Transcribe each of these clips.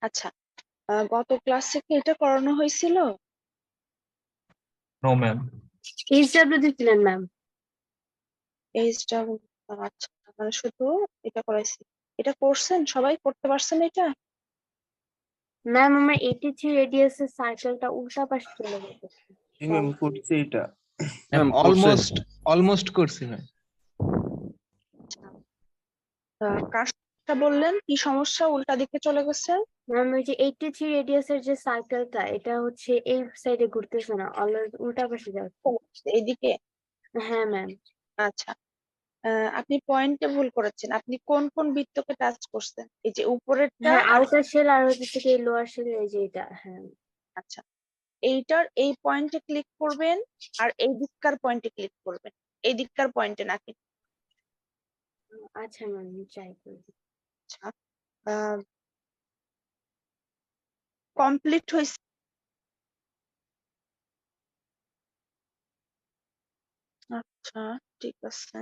আচ্ছা, গত ক্লাসে কি এটা করানো হয়েছিল? No ma'am. এইচডব্লিউ দিছিলেন ম্যাম। এইচডব্লিউ? আচ্ছা, মানে শুধু এটা করাইছি। এটা করছেন, সবাই করতে পারছেন এটা? ম্যাম আমার 83 রেডিয়াস এর সার্কেলটা উল্টা পাশে চলে গেছে। ম্যাম করছি এটা। ম্যাম ম্যাম অলমোস্ট অলমোস্ট করছি ম্যাম। কার সমস্যা বললেন? কি সমস্যা উল্টা দিকে চলে গেছে? ম্যাম ওই যে 83 রেডিয়াস এর যে সার্কেলটা, এটা হচ্ছে এই সাইডে ঘুরতেছে না, অলওয়েজ উল্টা পাশে যাচ্ছে। এইদিকে? হ্যাঁ ম্যাম। আচ্ছা, আপনি পয়েন্টে ভুল করেছেন। আপনি কোন কোন বৃত্তকে টাচ করছেন? এই যে উপরেরটা হ্যাঁ, আর আউটার শেল আর হচ্ছে থেকে লোয়ার শেল, এই যে এটা। হ্যাঁ আচ্ছা, এইটার এই পয়েন্টে ক্লিক করবেন আর এই দিককার পয়েন্টে ক্লিক করবেন। এই দিককার পয়েন্টে না click। আচ্ছা ম্যাম, ট্রাই করি। আচ্ছা, কমপ্লিট হয়েছে? আচ্ছা, ঠিক আছে।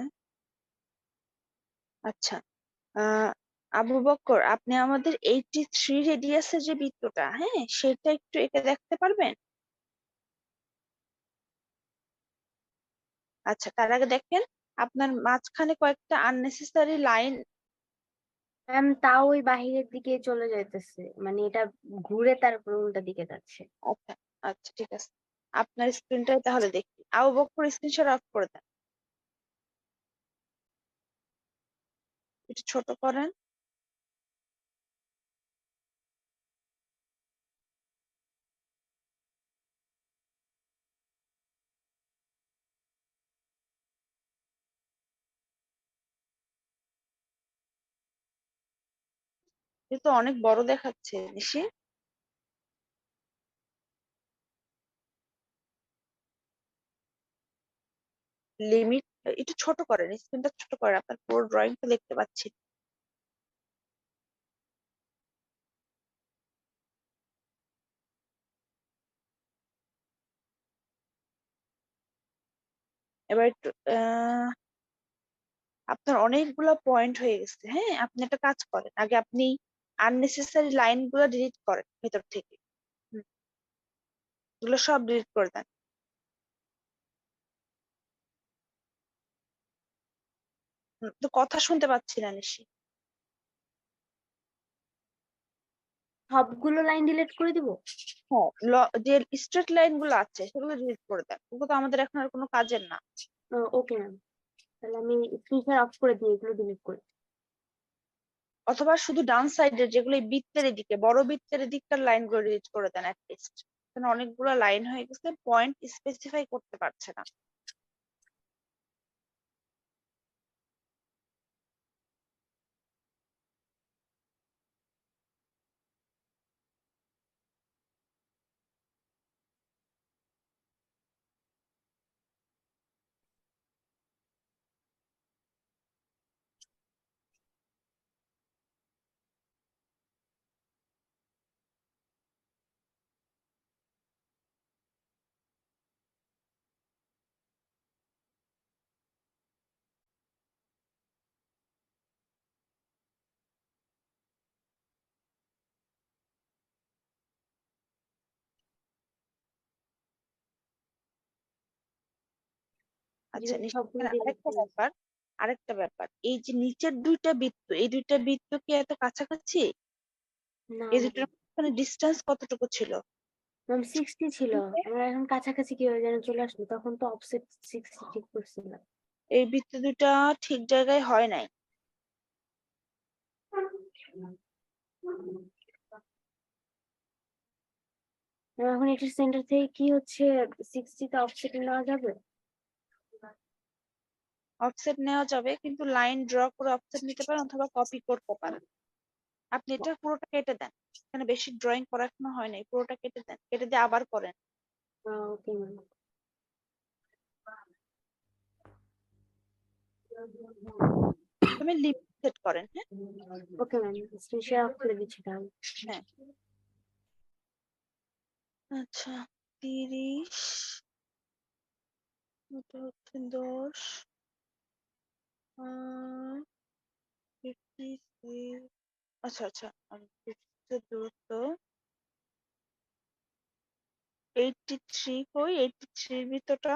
আচ্ছা, আহ আবু বকর, আপনি আমাদের 83 রেডিয়াসের যে বৃত্তটা, হ্যাঁ, সেটা একটু এঁকে দেখতে পারবেন? আচ্ছা, তার আগে দেখেন আপনার মাঝখানে কয়েকটা আননেসেসারি লাইন। ম্যাম তাও ওই বাহিরের দিকে চলে যাইতেছে, মানে এটা ঘুরে তারপর উল্টা দিকে যাচ্ছে। আচ্ছা, আচ্ছা, ঠিক আছে। আপনার স্ক্রিনটাই তাহলে দেখি। আবু বকর, স্ক্রিনশট অফ করে দেন, একটু ছোট করেন। এটা তো অনেক বড় দেখাচ্ছে নিশি। লিমিট একটু ছোট করেন, স্ক্রিনটা ছোট করেন, আপনার পুরো ড্রয়িংটা দেখতে পাচ্ছি। এবার একটু আপনার অনেকগুলো পয়েন্ট হয়ে গেছে। হ্যাঁ, আপনি একটা কাজ করেন, আগে আপনি আননেসেসারি লাইন গুলো ডিলিট করেন ভেতর থেকে। হুম, এগুলো সব ডিলিট করে দেন। তো কথা শুনতে পাচ্ছি না নিশি। সবগুলো লাইন ডিলিট করে দিব? হ্যাঁ, যে স্ট্রেট লাইন গুলো আছে সেগুলো ডিলিট করে দেন, ওগুলো তো আমাদের এখন আর কোনো কাজের না। ওকে ম্যাম, তাহলে আমি স্ক্রিনশট অফ করে দিই, এগুলো ডিলিট করি। অথবা শুধু ডান সাইডের যেগুলো এই বৃত্তের এদিকে, বড় বৃত্তের এদিকটার লাইন গুলো ডিলিট করে দেন অ্যাটলিস্ট। এখানে অনেকগুলো লাইন হয়ে গেছে, পয়েন্ট স্পেসিফাই করতে পারছে না। আচ্ছা যেহেতু নিশি, সবগুলো এখানে ডিলিট আরেকটা করি। ব্যাপার, আরেকটা ব্যাপার, এই যে নিচের দুইটা বৃত্ত, এই দুইটা বৃত্ত কি এত কাছাকাছি? না এই ম্যাম। দুটোর মানে ডিস্টেন্স কতটুকু ছিল? ম্যাম 60 ছিল, আমরা এখন কাছাকাছি কিভাবে যেন চলে আসলো, তখন তো অফসেট 60 ঠিক করছিলাম। এই বৃত্ত দুইটা ঠিক জায়গায় হয় নাই। ম্যাম এখন এটার সেন্টার থেকে কি হচ্ছে 60 তে অফসেট নেওয়া যাবে? অফসেট নেওয়া যাবে, কিন্তু লাইন ড্র করে অফসেট নিতে পারেন অথবা কপি করতে পারেন। আপনি এটা পুরোটা কেটে দেন, এখানে বেশি ড্রয়িং করা এখনো হয় নাই, পুরোটা কেটে দেন, কেটে দিয়ে আবার করেন। Okay ma'am. তুমি লিমিট সেট করেন, হ্যাঁ। ওকে ম্যাম, স্ক্রিনশট অফ করে দিচ্ছি তাহলে। হ্যাঁ, আচ্ছা, 30, এটা হচ্ছে 10, 56, আচ্ছা আচ্ছা, সবচেয়ে দ্রুত 83 কই 83 এর ভিতরটা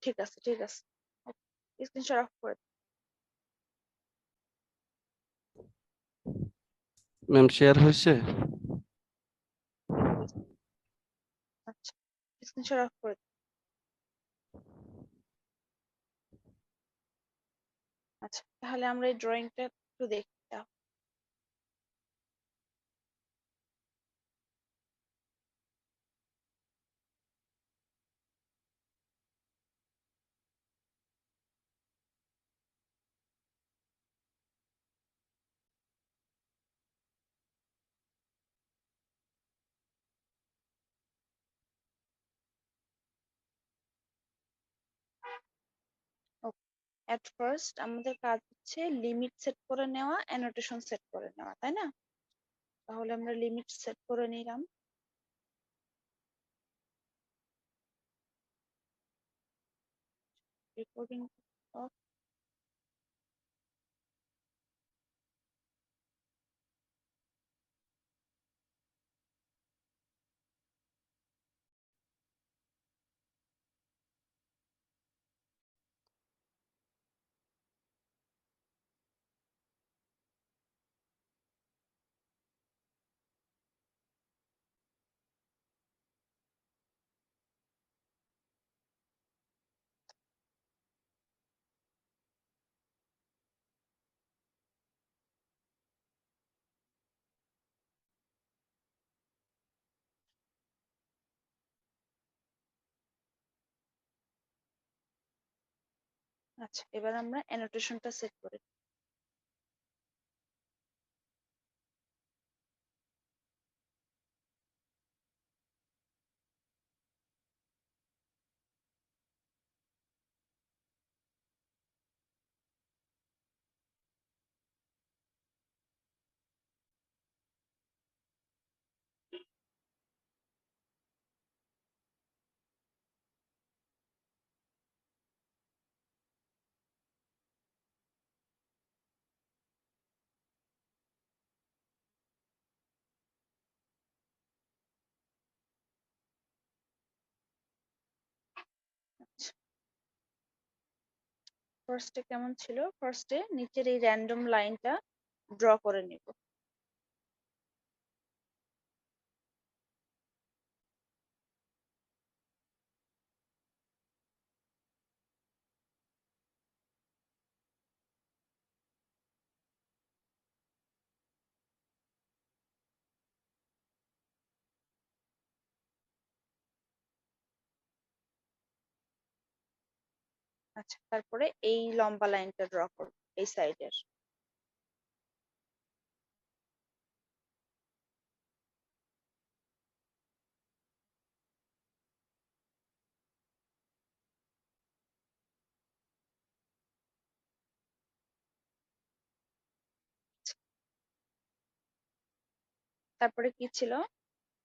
ঠিক আছে ঠিক আছে স্ক্রিনশট অফ করে দিন। ম্যাম শেয়ার হয়েছে? আচ্ছা স্ক্রিনশট অফ করে দিন। আচ্ছা তাহলে আমরা এই ড্রয়িংটা একটু দেখি তাহলে। এট ফার্স্ট আমাদের কাজ হচ্ছে লিমিট সেট করে নেওয়া অ্যানোটেশন সেট করে নেওয়া তাই না? তাহলে আমরা লিমিট সেট করে নিলাম। Recording of. আচ্ছা এবার আমরা অ্যানোটেশনটা সেট করি। আচ্ছা ফার্স্টে কেমন ছিল? ফার্স্টে নিচের এই র্যান্ডম লাইনটা ড্র করে নিব। আচ্ছা তারপরে এই লম্বা লাইনটা ড্র করব এই সাইডের। তারপরে কি ছিল?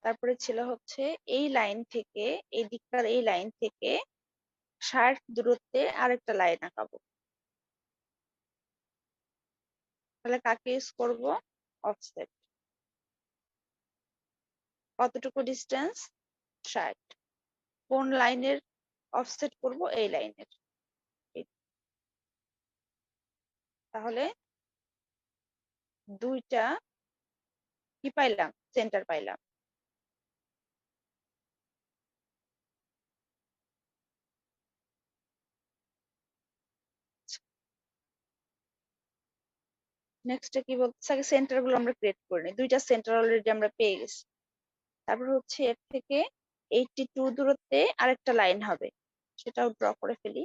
তারপরে ছিল হচ্ছে এই লাইন থেকে এই দিককার এই লাইন থেকে 60 দূরত্বে আরেকটা লাইন আঁকাবো। তাহলে কাকে ইউজ করব? অফসেট। কতটুকু ডিস্টেন্স? 60। কোন লাইনের অফসেট করব? এই লাইনের। তাহলে দুইটা কি পাইলাম? সেন্টার পাইলাম। নেক্সট কি বলতেছে? আগে সেন্টার গুলো আমরা ক্রিয়েট করে নিই। দুইটা সেন্টার অলরেডি আমরা পেয়ে গেছি। তারপর হচ্ছে এর থেকে 82 দূরত্বে আরেকটা লাইন হবে, সেটাও ড্র করে ফেলি।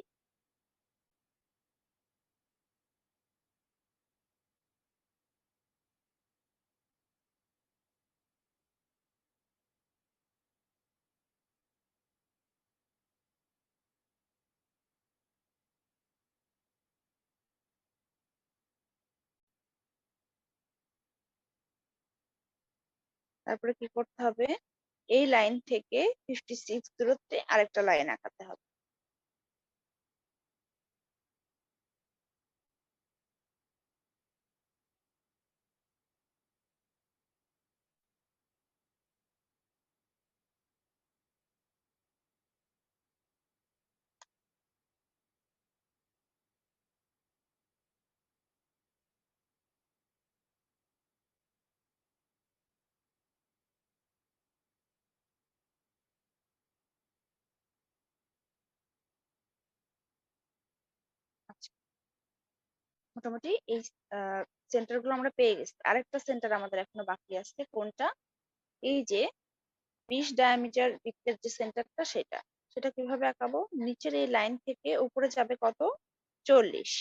তারপরে কি করতে হবে, এই লাইন থেকে 56 দূরত্বে আরেকটা লাইন আঁকাতে হবে। আচ্ছা, মোটামুটি এই সেন্টার গুলো আমরা পেয়ে গেছি। আরেকটা সেন্টার আমাদের এখনো বাকি আছে, কোনটা, এই যে 20 ডায়ামিটার বৃত্তের যে সেন্টারটা, সেটা সেটা কিভাবে আঁকাবো, নিচের এই লাইন থেকে উপরে যাবে কত, 40।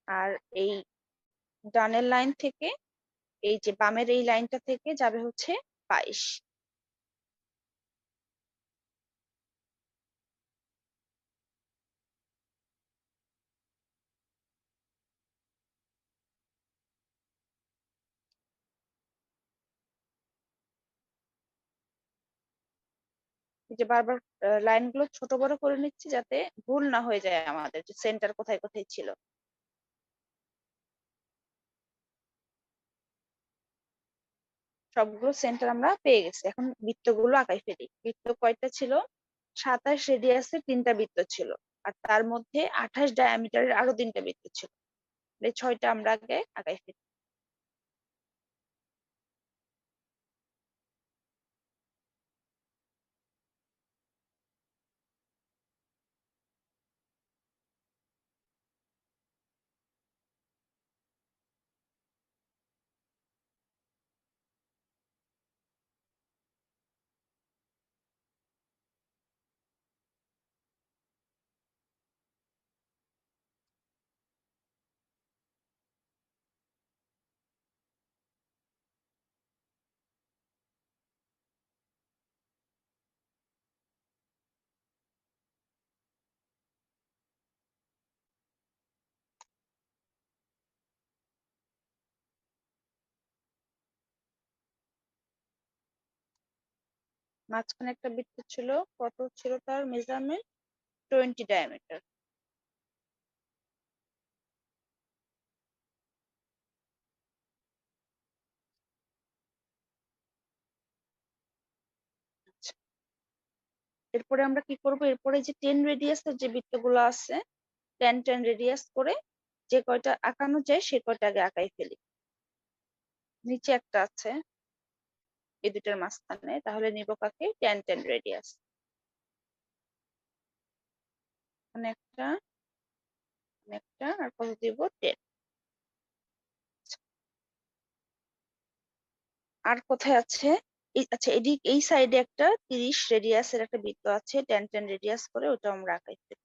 আর এই ডানের লাইন থেকে, এই যে বামের এই লাইনটা থেকে যাবে হচ্ছে 22। এই যে বারবার লাইন গুলো ছোট বড় করে নিচ্ছি যাতে ভুল না হয়ে যায় আমাদের, যে সেন্টার কোথায় কোথায় ছিল। সবগুলো সেন্টার আমরা পেয়ে গেছি, এখন বৃত্তগুলো আঁকাই ফেলি। বৃত্ত কয়টা ছিল, 27 রেডিয়াসের 3টা বৃত্ত ছিল, আর তার মধ্যে 28 ডায়ামিটারের আরো 3টা বৃত্ত ছিল। এই 6টা আমরা আগে আঁকাই ফেলি। মাঝখানে একটা বৃত্ত ছিল, কত ছিল তার মেজারমেন্ট, 20 ডায়ামিটার। এরপরে আমরা কি করব, এরপরে যে 10 রেডিয়াসের যে বৃত্তগুলো আছে, 10 রেডিয়াস করে যে কয়টা আঁকানো যায় সে কয়টা আগে আঁকাই ফেলি। নিচে একটা আছে এই দুটার মাঝখানে, তাহলে নিব কাকে, 10 রেডিয়াস। এখানে একটা, এখানে একটা, আর কত দিব, 10। আর কোথায় আছে, আচ্ছা এদিক এই সাইডে একটা 30 রেডিয়াসের একটা বৃত্ত আছে, 10 রেডিয়াস করে, ওটা আমরা আঁকাই ফেলি।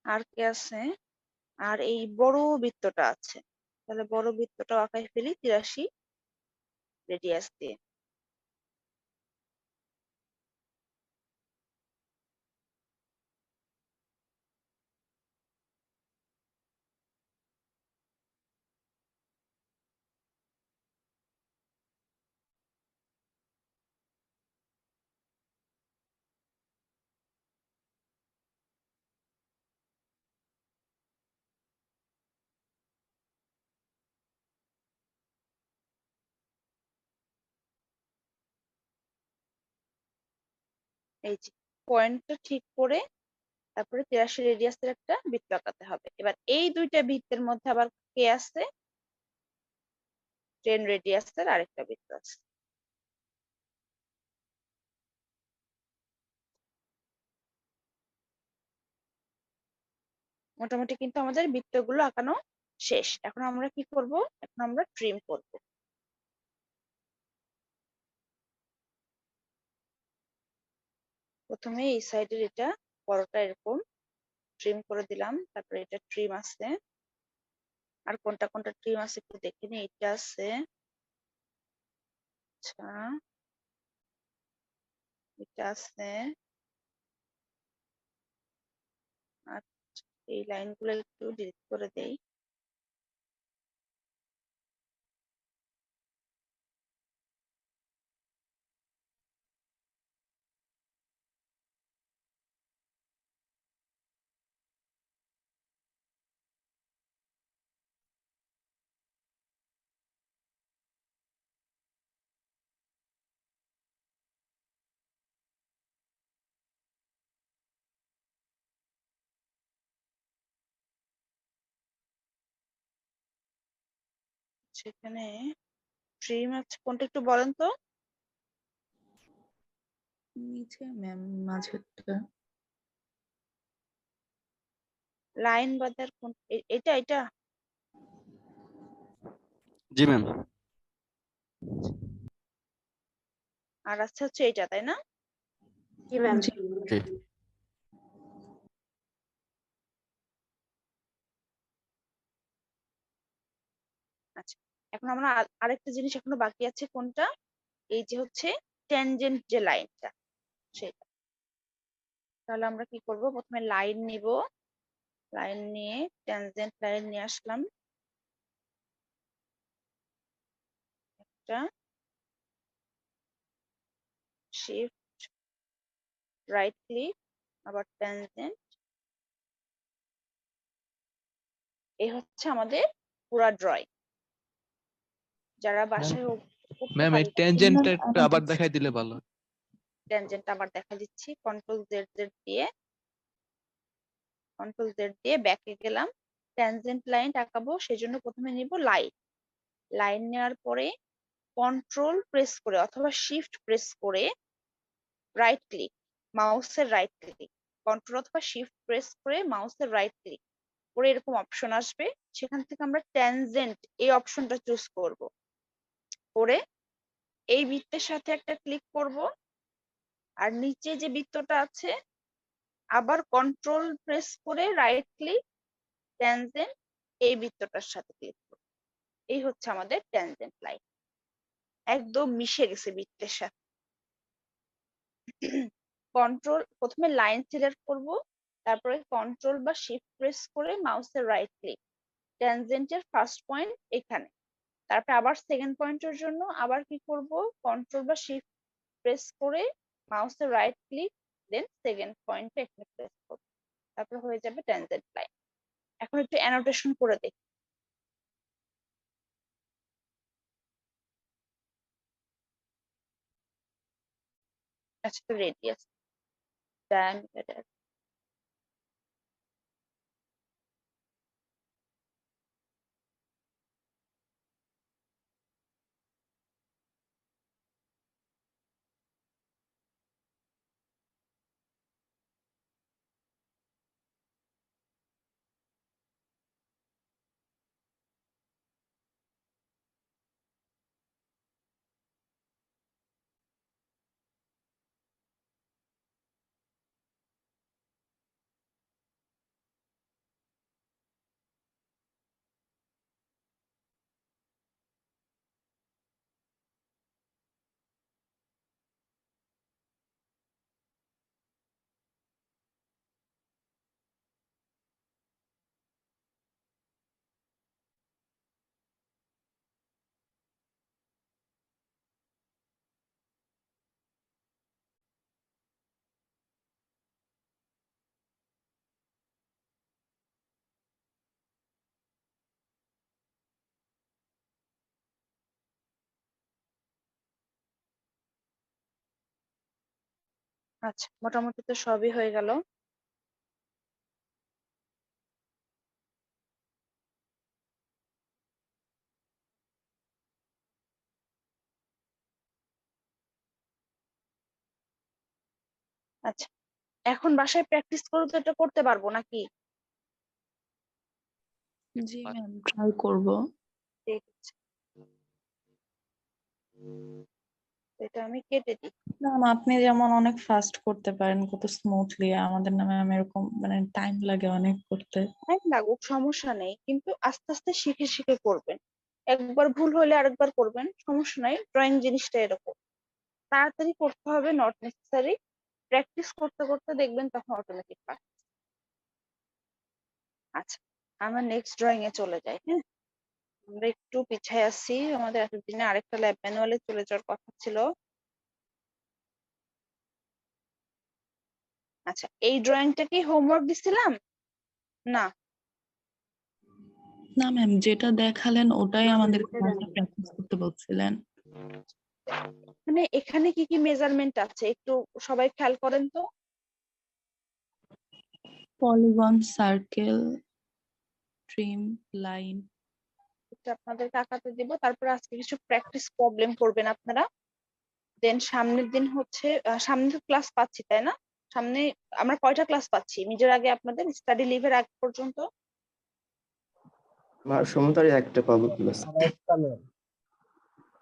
আর কে আছে, আর এই বড় বৃত্তটা আছে, তাহলে বড় বৃত্তটা আঁকাই ফেলি 83 রেডিয়াস দিয়ে। এই যে পয়েন্টটা ঠিক করে তারপরে 83 রেডিয়াসের একটা বৃত্ত আঁকাতে হবে। এবার এই দুইটা বৃত্তের মধ্যে আবার কে আছে, 10 রেডিয়াসের আরেকটা বৃত্ত আছে। মোটামুটি কিন্তু আমাদের বৃত্তগুলো আঁকানো শেষ। এখন আমরা কি করব? এখন আমরা ট্রিম করব। প্রথমে এই সাইডের এটা বড়টা এরকম ট্রিম করে দিলাম। তারপরে এটা ট্রিম আছে। আর কোনটা কোনটা ট্রিম আছে একটু দেখে নিই। এটা আছে, আচ্ছা এটা আছে। আচ্ছা, এই লাইনগুলো একটু ডিলিট করে দেই। সেখানে ট্রিম আছে কোনটা একটু বলেন তো। নিচে ম্যাম মাঝেরটা। লাইন বাঁধার কোন এটা এটা জি ম্যাম। আর আছে হচ্ছে এটা, তাই না? জি ম্যাম। জি। আচ্ছা, এখন আমরা আরেকটা জিনিস এখনো বাকি আছে। কোনটা? এই যে হচ্ছে ট্যানজেন্ট যে লাইনটা, সেটা। তাহলে আমরা কি করব? প্রথমে লাইন নিব, লাইন নিয়ে ট্যানজেন্ট লাইন নিয়ে আসলাম একটা, শিফট রাইট ক্লিক, আবার ট্যানজেন্ট। এই হচ্ছে আমাদের পুরা ড্রয়িং। যারা বাসায় করতে ম্যাম এই পারি ট্যানজেন্টটা একটু আবার দেখাই দিলে ভালো হয়। ট্যানজেন্ট আবার দেখা দিচ্ছি। কন্ট্রোল জেড দিয়ে, কন্ট্রোল জেড দিয়ে ব্যাকে গেলাম। ট্যানজেন্ট লাইন আঁকাবো, সেজন্য প্রথমে নিব লাইন। লাইন নেওয়ার পরে কন্ট্রোল প্রেস করে অথবা শিফট প্রেস করে রাইট ক্লিক, মাউসের রাইট ক্লিক, কন্ট্রোল অথবা শিফট প্রেস করে মাউসের রাইট ক্লিক করে এরকম অপশন আসবে। সেখান থেকে আমরা ট্যানজেন্ট এই অপশনটা চুজ করব। করে এই বৃত্তের সাথে একটা ক্লিক করব। আর নিচে যে বৃত্তটা আছে আবার কন্ট্রোল প্রেস করে রাইট ক্লিক, ট্যানজেন্ট এই বৃত্তটার সাথে ক্লিক করব। এই হচ্ছে আমাদের ট্যানজেন্ট লাইন, একদম মিশে গেছে বৃত্তের সাথে। কন্ট্রোল প্রথমে লাইন সিলেক্ট করব, তারপরে কন্ট্রোল বা শিফট প্রেস করে মাউসের রাইট ক্লিক, ট্যানজেন্টের ফার্স্ট পয়েন্ট এখানে। তারপরে আবার সেকেন্ড পয়েন্টের জন্য আবার কি করব? কন্ট্রোল বা শিফট প্রেস করে মাউসের রাইট ক্লিক, দেন সেকেন্ড পয়েন্টে এখানে প্রেস করব। তারপরে হয়ে যাবে ট্যানজেন্ট লাইন। এখন একটু অ্যানোটেশন করে দেখি। আচ্ছা, তো রেডিয়াস, ডায়ামিটার। আচ্ছা, মোটামুটি তো সবই হয়ে গেল। আচ্ছা, এখন বাসায় প্র্যাকটিস করে তো এটা করতে পারবো নাকি? জি ম্যাম, ট্রাই করব। ঠিক আছে, এটা আমি কেটে দিই। ম্যাম, আপনি যেমন অনেক ফাস্ট করতে পারেন, কত স্মুথলি, আমাদের না ম্যাম এরকম মানে টাইম লাগে অনেক করতে। টাইম লাগুক সমস্যা নেই, কিন্তু আস্তে আস্তে শিখে শিখে করবেন। একবার ভুল হলে আরেকবার করবেন, সমস্যা নাই। ড্রয়িং জিনিসটা এরকম, তাড়াতাড়ি করতে হবে, নট নেসেসারি। প্র্যাকটিস করতে করতে দেখবেন তখন অটোমেটিক পারে। আচ্ছা, আমরা নেক্সট ড্রয়িং এ চলে যাই। হ্যাঁ, আমরা একটু পিছায় আসছি, আমাদের এতদিনে আরেকটা ল্যাব ম্যানুয়ালে চলে যাওয়ার কথা ছিল। আচ্ছা, এই ড্রয়িংটা কি হোমওয়ার্ক দিছিলাম? না, না ম্যাম, যেটা দেখালেন ওটাই না, আমাদের ওটা ক্লাসে জানি। প্র্যাকটিস করতে বলছিলেন। মানে এখানে কি কি মেজারমেন্ট আছে একটু সবাই খেয়াল করেন তো। Polygon, circle, trim, line. এটা আপনাদের কাকাতে দিব, তারপরে আজকে কিছু প্র্যাকটিস প্রবলেম করবেন আপনারা। দেন সামনের দিন হচ্ছে সামনের ক্লাস পাচ্ছি তাই না? সামনে আমরা কয়টা ক্লাস পাচ্ছি নিজের আগে আপনাদের স্টাডি লিভের আগ পর্যন্ত? আর সমতারই একটা পাবো প্লাস।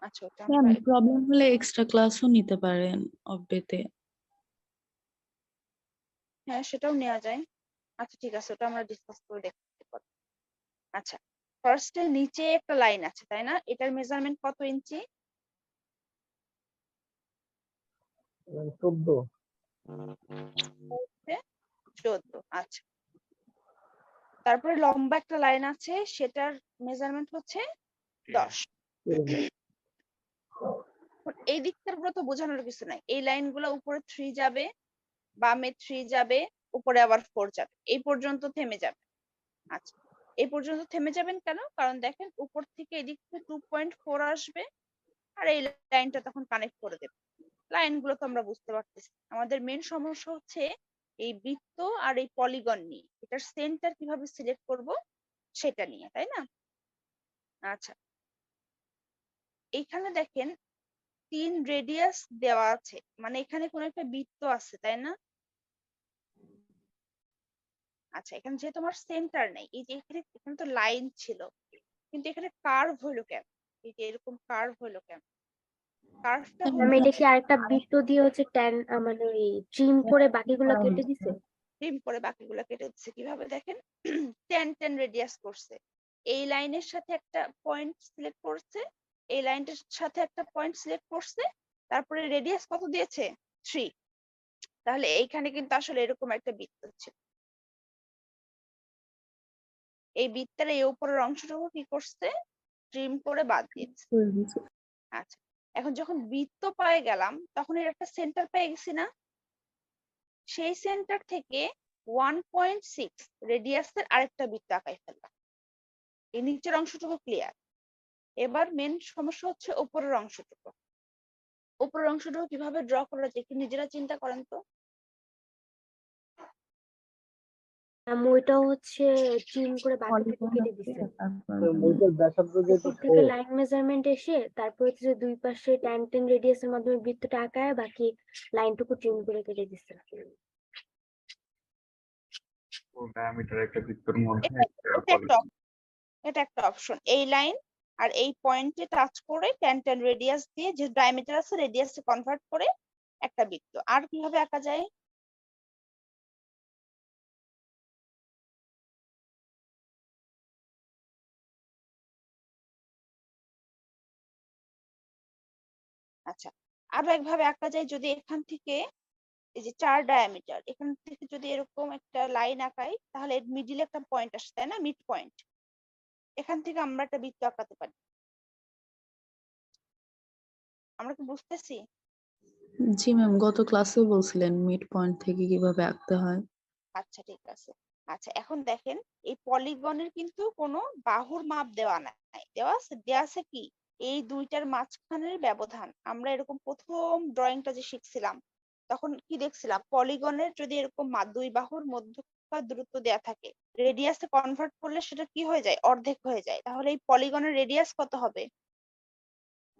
আচ্ছা, ওটা ম্যাম, আমরা প্রবলেম হলে এক্সট্রা ক্লাসও নিতে পারেন অফডেতে। হ্যাঁ সেটাও নেওয়া যায়। আচ্ছা ঠিক আছে, ওটা আমরা ডিসকাস করে দেখতে পারি। আচ্ছা, ফার্স্টে নিচে একটা লাইন আছে তাই না? এটার মেজারমেন্ট কত ইঞ্চি? 14। 14। আচ্ছা, তারপরে লম্বা একটা লাইন আছে, সেটার মেজারমেন্ট হচ্ছে 10। এই দিকটার পুরো তো বোঝানোর কিছু নাই, এই লাইনগুলো উপরে 3 যাবে, বামে 3 যাবে, উপরে আবার 4 যাবে, এই পর্যন্ত থেমে যাবে। আচ্ছা, এই পর্যন্ত থেমে যাবেন কেন? কারণ দেখেন উপর থেকে এদিক থেকে 2.4 আসবে, আর এই লাইনটা তখন কানেক্ট করে দেবে। লাইনগুলো তো আমরা বুঝতে পারতেছি। আমাদের মেন সমস্যা হচ্ছে এই বৃত্ত আর এই পলিগন নিয়ে, এটার সেন্টার কিভাবে সিলেক্ট করব সেটা নিয়ে, তাই না? আচ্ছা, এইখানে দেখেন 3 রেডিয়াস দেওয়া আছে, মানে এখানে কোনো একটা বৃত্ত আছে তাই না? আচ্ছা, এখানে যেহেতু আমার সেন্টার নেই, এই যে এখানে এখানে তো লাইন ছিল, কিন্তু এখানে কার্ভ হইলো কেন? এই যে এরকম কার্ভ হইলো কেন? কার্ভটা ম্যাম, হলো এটা কি আরেকটা বৃত্ত দিয়ে হচ্ছে মানে ওই ট্রিম করে বাকিগুলো কেটে দিছে? ট্রিম করে বাকিগুলো কেটে দিচ্ছে। কিভাবে দেখেন, 10 রেডিয়াস করছে, এই লাইনের সাথে একটা পয়েন্ট সিলেক্ট করছে, এই লাইনটার সাথে একটা পয়েন্ট সিলেক্ট করছে, তারপরে রেডিয়াস কত দিয়েছে? 3। তাহলে এইখানে কিন্তু আসলে এরকম একটা বৃত্ত ছিল, এই বৃত্তের এই উপরের অংশটুকু কি করছে? ট্রিম করে বাদ দিয়েছে। আচ্ছা, এখন যখন বৃত্ত পেয়ে গেলাম তখন এর একটা সেন্টার পেয়ে গেছি না? সেই সেন্টার থেকে 1.6 রেডিয়াসের আরেকটা বৃত্ত আঁকাই ফেললাম। এই নিচের অংশটুকু ক্লিয়ার। এবার মেন সমস্যা হচ্ছে উপরের অংশটুকু। উপরের অংশটুকু কিভাবে ড্র করা যায় একটু নিজেরা চিন্তা করেন তো। ওইটাও হচ্ছে ট্রিম করে বাকিটুকু কেটে দিছে। ওইটার ব্যাসার্ধ যেহেতু উপর থেকে 4, লাইন মেজারমেন্ট এসে তারপর হচ্ছে যে দুই পাশে 10 রেডিয়াসের মাধ্যমে বৃত্তটা আঁকায় বাকি লাইনটুকু ট্রিম করে কেটে দিছে। ডায়ামিটার একটা বৃত্তের মধ্যে এটা একটা এটা একটা এটা একটা অপশন। এই লাইন আর এই পয়েন্টে টাচ করে 10 রেডিয়াস দিয়ে যে ডায়ামিটার আছে রেডিয়াসে কনভার্ট করে একটা বৃত্ত। আর কিভাবে আঁকা যায়? আচ্ছা, আরো একভাবে আঁকা যায়, যদি এখান থেকে এই যে 4 ডায়ামিটার, এখান থেকে যদি এরকম একটা লাইন আঁকাই তাহলে এর মিডিলে একটা পয়েন্ট আসে তাই না? মিড পয়েন্ট, এখান থেকে আমরা একটা বৃত্ত আঁকাতে পারি। আমরা কি বুঝতেছি? জি ম্যাম, গত ক্লাসে বলছিলেন মিড পয়েন্ট থেকে কিভাবে আঁকতে হয়। আচ্ছা ঠিক আছে। আচ্ছা, এখন দেখেন এই পলিগনের কিন্তু কোনো বাহুর মাপ দেওয়া নাই, দেওয়া আছে কি এই দুইটার মাঝখানের ব্যবধান। আমরা এরকম প্রথম ড্রয়িংটা যে শিখছিলাম তখন কি দেখছিলাম, পলিগনের যদি এরকম দুই বাহুর মধ্যকার দূরত্ব দেয়া থাকে, রেডিয়াসে কনভার্ট করলে সেটা কি হয়ে যায়? অর্ধেক হয়ে যায়। তাহলে এই পলিগনের রেডিয়াস কত হবে?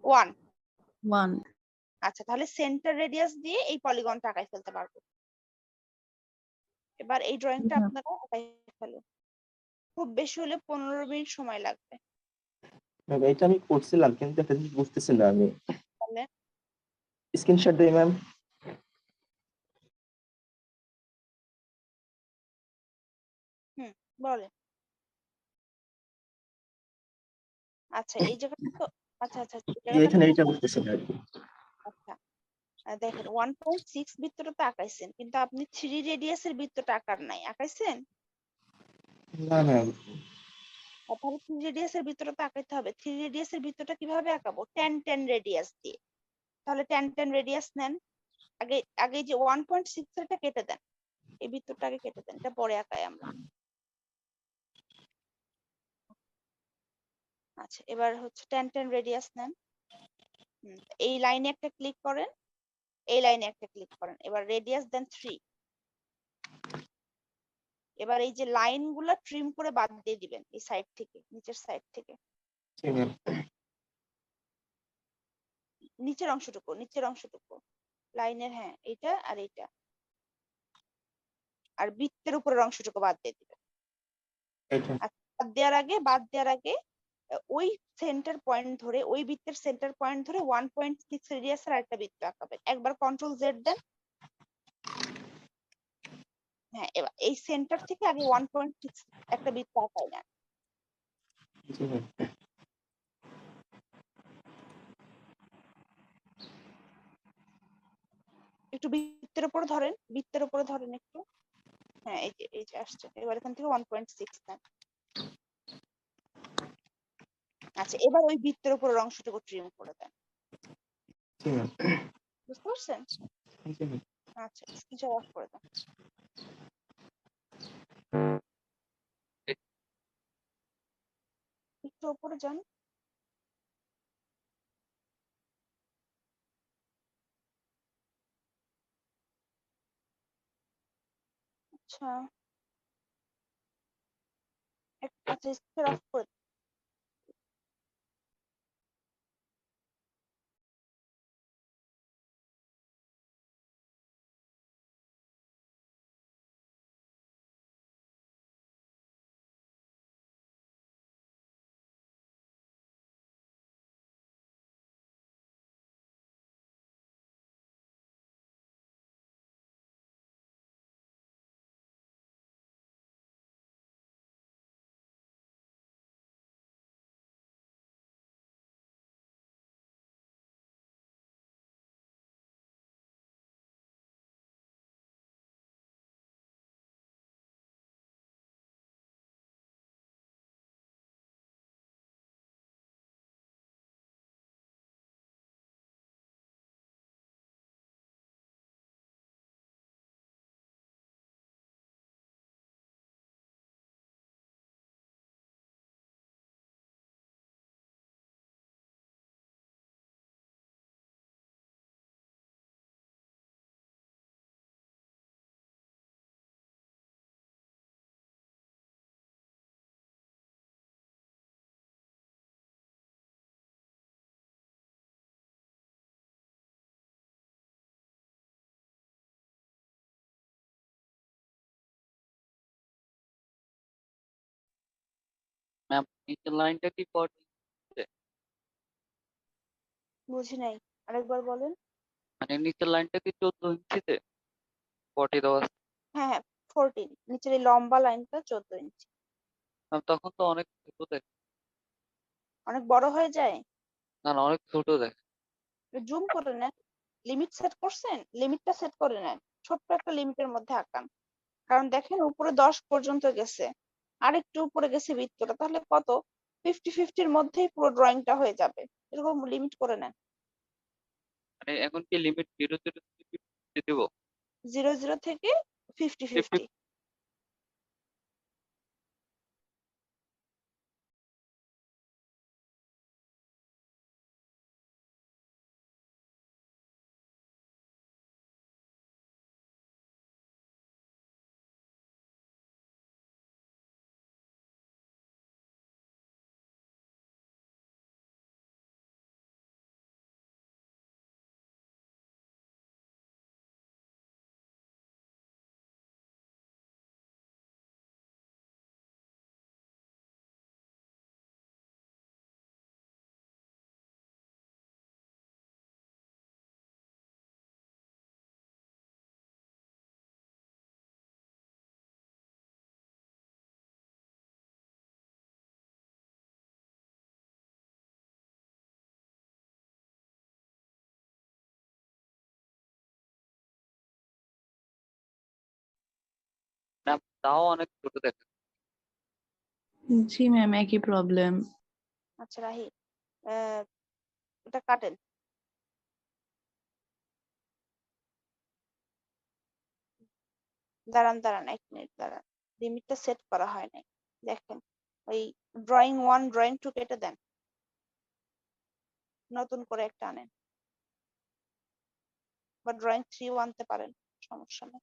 1। 1। আচ্ছা, তাহলে সেন্টার রেডিয়াস দিয়ে এই পলিগনটা আঁকাই ফেলতে পারবো। এবার এই ড্রয়িংটা হুম। আপনারা আঁকাই ফেলেন। খুব বেশি হলে 15 মিনিট সময় লাগবে। ম্যাম এটা আমি করছিলাম কিন্তু একটা জিনিস বুঝতেছি না আমি। তাহলে স্ক্রিনশট দিই ম্যাম। বলেন। আচ্ছা এই জায়গাটা তো আচ্ছা আচ্ছা এই জায়গাটা এখানে তো এইটা বুঝতেছি না আর কি। আচ্ছা দেখেন 1.6 বৃত্তটা তো আঁকাইছেন, কিন্তু আপনি 3 রেডিয়াসের বৃত্তটা আঁকার নাই, আঁকাইছেন? না ম্যাম তাহলে 3 রেডিয়াসের বৃত্তটা তো আঁকাইতে হবে। 3 রেডিয়াসের বৃত্তটা কিভাবে আঁকাবো? 10 রেডিয়াস দিয়ে। তাহলে 10 রেডিয়াস নেন। আগে আগে যে 1.6 এটা কেটে দেন, এই বৃত্তটা আগে কেটে দেন, এটা পরে আঁকাই আমরা। আচ্ছা এবার হচ্ছে 10 রেডিয়াস নেন। এই লাইনে একটা ক্লিক করেন, এই লাইনে একটা ক্লিক করেন, এবার রেডিয়াস দেন 3। এবার এই যে লাইন গুলা ট্রিম করে বাদ দিয়ে দিবেন এই সাইড থেকে, নিচের সাইড থেকে। জি ম্যাম। নিচের অংশটুকু লাইনের, হ্যাঁ এইটা আর এইটা, আর বৃত্তের উপরের অংশটুকু বাদ দিয়ে দিবেন। এইটা আচ্ছা, বাদ দেওয়ার আগে ওই সেন্টার পয়েন্ট ধরে, ওই বৃত্তের সেন্টার পয়েন্ট ধরে 1.6 রেডিয়াসের আরেকটা বৃত্ত আঁকাবেন। একবার কন্ট্রোল জেড দেন। হ্যাঁ এবার এই সেন্টার থেকে আগে 1.6 একটা বৃত্ত আঁকাই না। জি ম্যাম। একটু বৃত্তের উপরে ধরেন একটু। হ্যাঁ এই যে আসছে, এবার এখান থেকে 1.6 নেন। আচ্ছা এবার ওই বৃত্তের উপরের অংশটুকু ট্রিম করে দেন। জি ম্যাম। বুঝতে পারছেন? জি ম্যাম। আচ্ছা স্ক্রিনশট অফ করে দেন। একটু উপরে যান। আচ্ছা আচ্ছা স্ক্রিনশট অফ করে দেন। ম্যাম নিচের লাইনটা কি বুঝি নাই, আরেকবার বলেন। মানে নিচের লাইনটা কি 14 ইঞ্চিতে 40 দেওয়া আছে? হ্যাঁ হ্যাঁ 14, নিচের এই লম্বা লাইনটা 14 ইঞ্চি। ম্যাম তখন তো অনেক ছোট দেখে। অনেক বড় হয়ে যায়। না না অনেক ছোট দেখে। জুম করে নেন। লিমিট সেট করছেন, লিমিটটা সেট করে নেন, ছোট্ট একটা লিমিটের মধ্যে আঁকান। কারণ দেখেন উপরে 10 পর্যন্ত গেছে, আরেকটু উপরে গেছে বৃত্তটা, তাহলে কত 50-50-র মধ্যেই পুরো ড্রয়িংটা হয়ে যাবে। এরকম লিমিট করে নেন। মানে এখন কি লিমিট 0 0 দিব? 0 0 থেকে 50-50। 50 তাও অনেক ছোট দেখা জি ম্যাম, একই প্রবলেম। আচ্ছা রাহি, এটা কাটেন। দাঁড়ান দাঁড়ান, 1 মিনিট দাঁড়ান, লিমিটটা সেট করা হয় নাই। দেখেন, ওই ড্রয়িং 1 ড্রয়িং 2 কেটে দেন, নতুন করে একটা আনেন, বা ড্রয়িং 3 আনতে পারেন, সমস্যা নেই।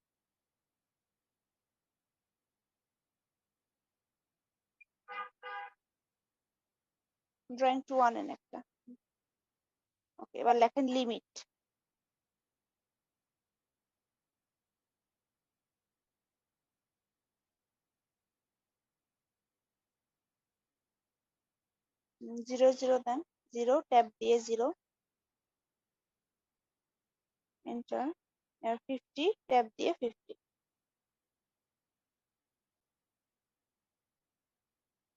ড্রয়িং 2 আনেন একটা। ওকে, এবার লেখেন লিমিট। জিরো জিরো দেন, জিরো ট্যাব দিয়ে জিরো, এন্টার। 50 ট্যাব দিয়ে 50,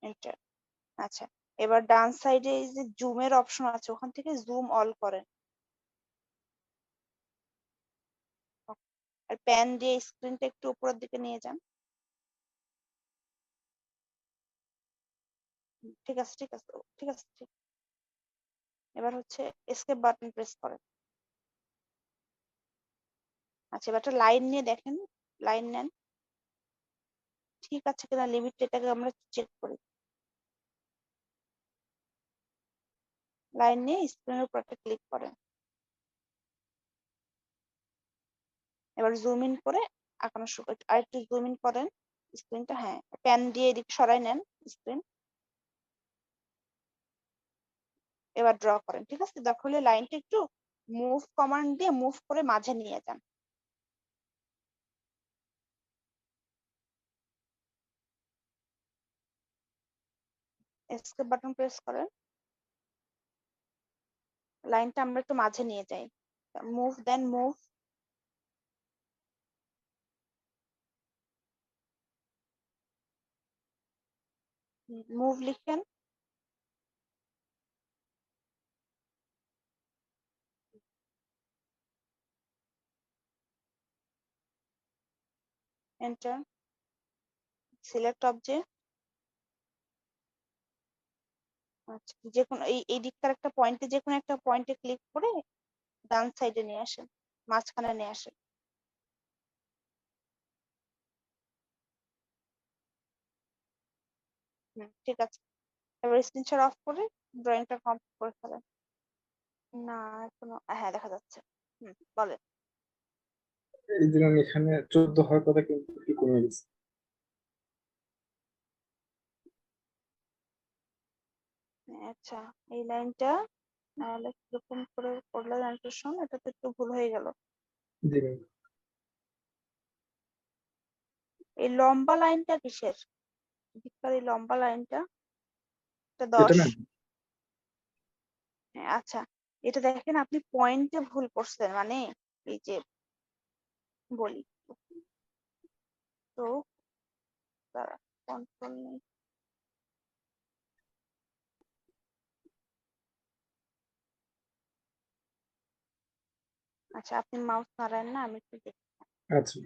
এন্টার। আচ্ছা, এবার ডান সাইডে এই যে জুমের অপশন আছে, ওখান থেকে জুম অল করেন, আর প্যান দিয়ে স্ক্রিনটা একটু উপরের দিকে নিয়ে যান। ঠিক আছে ঠিক আছে ঠিক আছে ঠিক। এবার হচ্ছে এসকেপ বাটন প্রেস করেন। আচ্ছা, এবার একটা লাইন নিয়ে দেখেন, লাইন নেন, ঠিক আছে কিনা লিমিট, এটাকে আমরা চেক করি। লাইন নিয়ে স্ক্রিনের উপর একটা ক্লিক করেন। এবার জুম ইন করে আঁকানো শুরু করেন, আর একটু জুম ইন করেন স্ক্রিনটা। হ্যাঁ, প্যান দিয়ে এদিকে সরাই নেন স্ক্রিন। এবার ড্র করেন, ঠিক আছে। দরকার হলে লাইনটা একটু মুভ কমান্ড দিয়ে মুভ করে মাঝে নিয়ে যান। এসকেপ বাটন প্রেস করেন, লাইনটা আমরা একটু মাঝে নিয়ে যাই। মুভ দেন মুভ, মুভ লিখেন, এন্টার। Select object. আচ্ছা, যে কোনো এই দিককার একটা পয়েন্টে, যে কোনো একটা পয়েন্টে ক্লিক করে ডান সাইডে নিয়ে আসেন, মাঝখানে নিয়ে আসেন। ঠিক আছে। এবার স্ক্রিনশট অফ করে ড্রয়িংটা কমপ্লিট করে ফেলেন। না, এখনো, হ্যাঁ দেখা যাচ্ছে। বলেন। এই যে ম্যাম এখানে 14 হওয়ার কথা কিন্তু একটু কমে গেছে। আচ্ছা, এই লাইনটা তাহলে কিরকম করে করলে ট্রান্সলেশন, এটা তো একটু ভুল হয়ে গেল। জি ম্যাম। এই লম্বা লাইনটা কিসের? এদিককার এই লম্বা লাইনটা, এটা এটা 10। ম্যাম হ্যাঁ, আচ্ছা, এটা দেখেন আপনি পয়েন্টে ভুল করছেন, মানে এই যে বলি তো, দাঁড়া, কন্ট্রোল নেই। আচ্ছা, আপনি মাউস নাড়ান না, আমি একটু দেখি। আচ্ছা।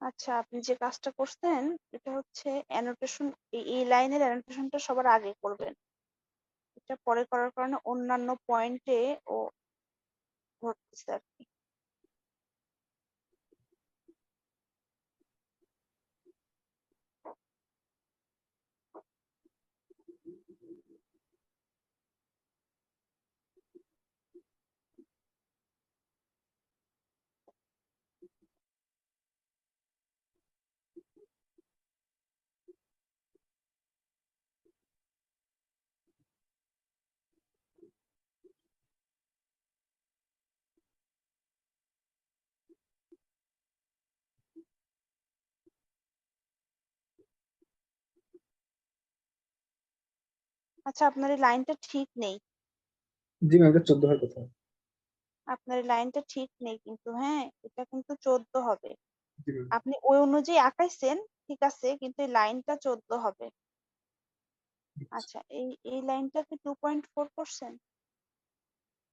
আচ্ছা, আপনি যে কাজটা করছেন এটা হচ্ছে অ্যানোটেশন, এই লাইনের অ্যানোটেশনটা সবার আগে করবেন। এটা পরে করার কারণে অন্যান্য পয়েন্টে ও ঘটতেছে আর কি। আচ্ছা, আপনার এই লাইনটা ঠিক নেই। জি ম্যাম, এটা 14 হওয়ার কথা। আপনার এই লাইনটা ঠিক নেই কিন্তু, হ্যাঁ, এটা কিন্তু 14 হবে। জি ম্যাম। আপনি ওই অনুযায়ী আঁকাইছেন, ঠিক আছে, কিন্তু এই লাইনটা 14 হবে। আচ্ছা, এই লাইনটা কি 2.4 করছেন?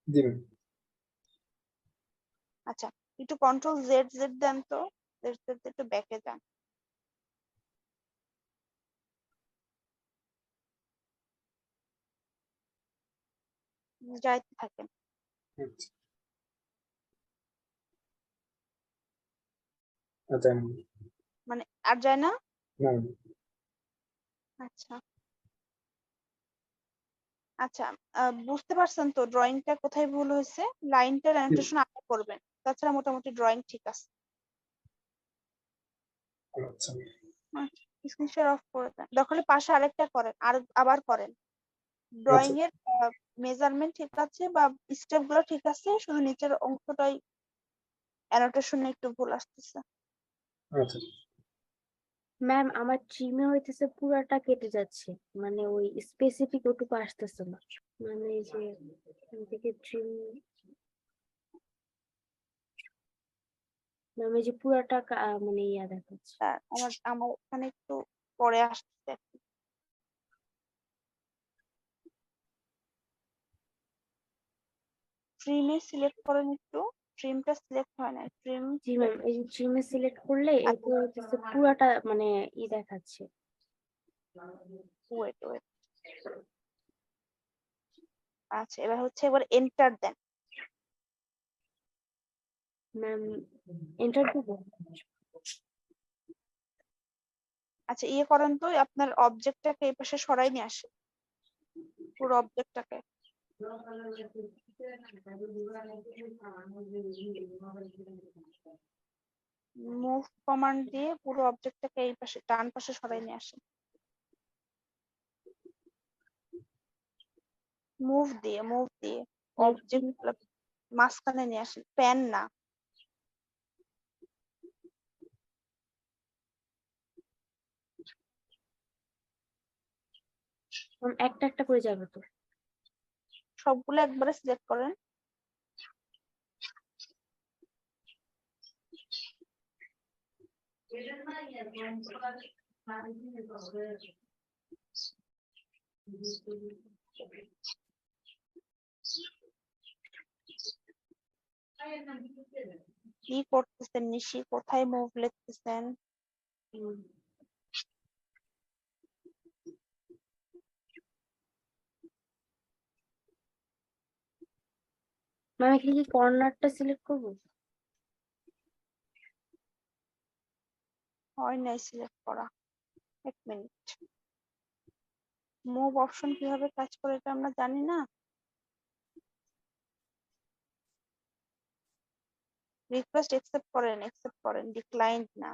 জি ম্যাম। আচ্ছা, একটু কন্ট্রোল জেড জেড দেন তো, জেড জেড একটু ব্যাকে যান। যাইতে থাকেন। আচ্ছা আচ্ছা ম্যাম। মানে আর যায় না? না ম্যাম। আচ্ছা আচ্ছা, বুঝতে পারছেন তো ড্রয়িংটা কোথায় ভুল হয়েছে? লাইনটার অ্যানোটেশন আগে করবেন, তাছাড়া মোটামুটি ড্রয়িং ঠিক আছে। আচ্ছা স্ক্রিন শেয়ার অফ করে দেন, দরকার হলে পাশে আরেকটা করেন, আর আবার করেন। ড্রয়িং আচ্ছা এর মেজারমেন্ট ঠিক আছে বা স্টেপ গুলো ঠিক আছে, শুধু নিচের অংশটাই অ্যানোটেশনে একটু ভুল আসতেছে। আচ্ছা। ম্যাম আমার ট্রিমে হইতেছে পুরাটা কেটে যাচ্ছে, মানে ওই স্পেসিফিক ওটুকু আসতেছে না, মানে এই যে এখান থেকে ট্রিম, ম্যাম এই যে পুরাটা মানে ইয়া দেখাচ্ছে। আমার আমার এখানে একটু পরে আসতেছে। ট্রিমে সিলেক্ট করেন একটু, ট্রিমটা সিলেক্ট হয় না, ট্রিম জি ম্যাম, এই যে ট্রিমে সিলেক্ট করলে এরপর হইতেছে পুরাটা মানে ই দেখাচ্ছে। Wait wait. আচ্ছা, এবার হচ্ছে এবার এন্টার দেন। ম্যাম এন্টার দেবো? আচ্ছা, ইয়ে করেন তো, আপনার অবজেক্টটাকে এই পাশে সরাই নিয়ে আসেন, পুরো অবজেক্টটাকে। মুভ কমান্ড দিয়ে পুরো অবজেক্টটাকে এই পাশে ডান পাশে সরাই নিয়ে আসেন। মুভ দিয়ে অবজেক্ট মাঝখানে নিয়ে আসেন, প্যান না। ম্যাম একটা একটা করে যাবে তো? সবগুলো একবারে সিলেক্ট করেন। কি করতেছেন নিশি, কোথায় মুভ লিখতেছেন? ম্যাম এখানে কি কর্নারটা সিলেক্ট করবো? হয় নাই সিলেক্ট করা, এক মিনিট। মুভ অপশন কিভাবে কাজ করে এটা আমরা জানি না। রিকোয়েস্ট একসেপ্ট করেন, ডিক্লাইন না।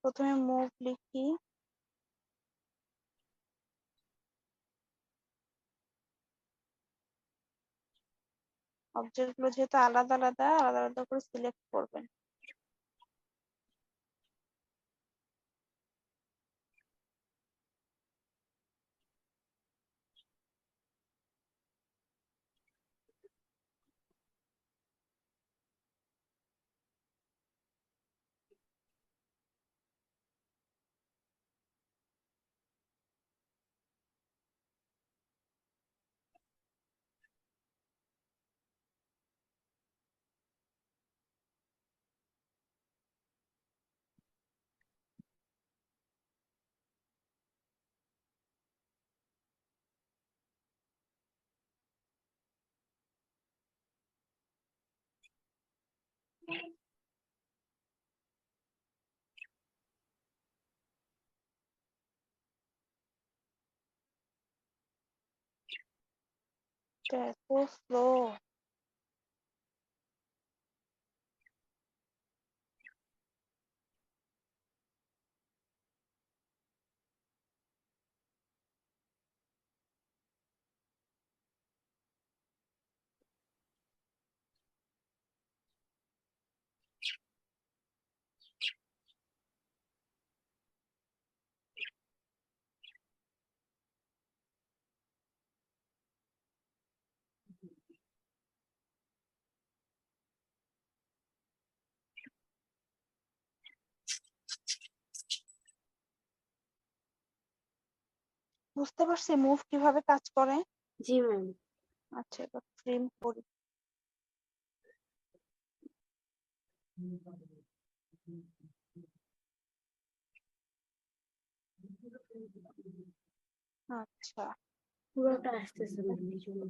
প্রথমে মুভ লিখি, অবজেক্ট গুলো যেহেতু আলাদা আলাদা আলাদা আলাদা করে সিলেক্ট করবেন। এত স্লো। বুঝতে পারছি মুভ কিভাবে কাজ করে। জি ম্যাম। আচ্ছা, এবার ট্রিম করি। আচ্ছা, পুরোটা আসতেছে ম্যাম এই জন্য।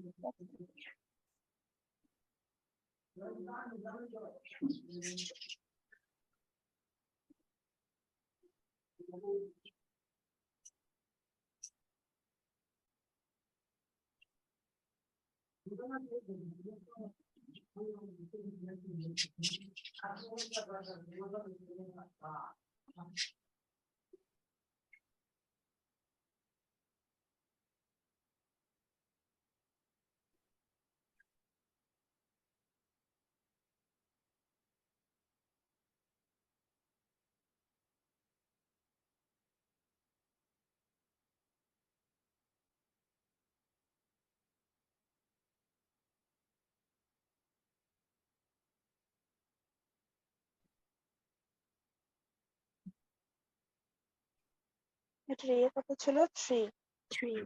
এটার কত ছিল? 3। 3।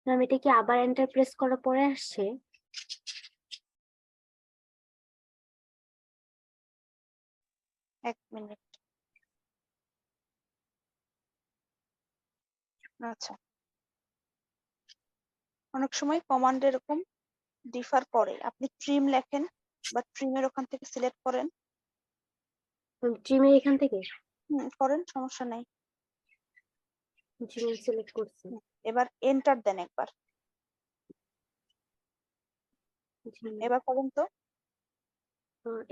ম্যাম এটা কি আবার এন্টার প্রেস করার পরে আসছে? এক মিনিট। আচ্ছা, অনেক সময় কমান্ড এরকম ডিফার করে। আপনি ট্রিম লেখেন বা ট্রিমের ওখান থেকে সিলেক্ট করেন। ট্রিমের এখান থেকে করেন, সমস্যা নাই। ট্রিম সিলেক্ট করছি। এবার এন্টার দেন একবার। জি ma'am। এবার করেন তো।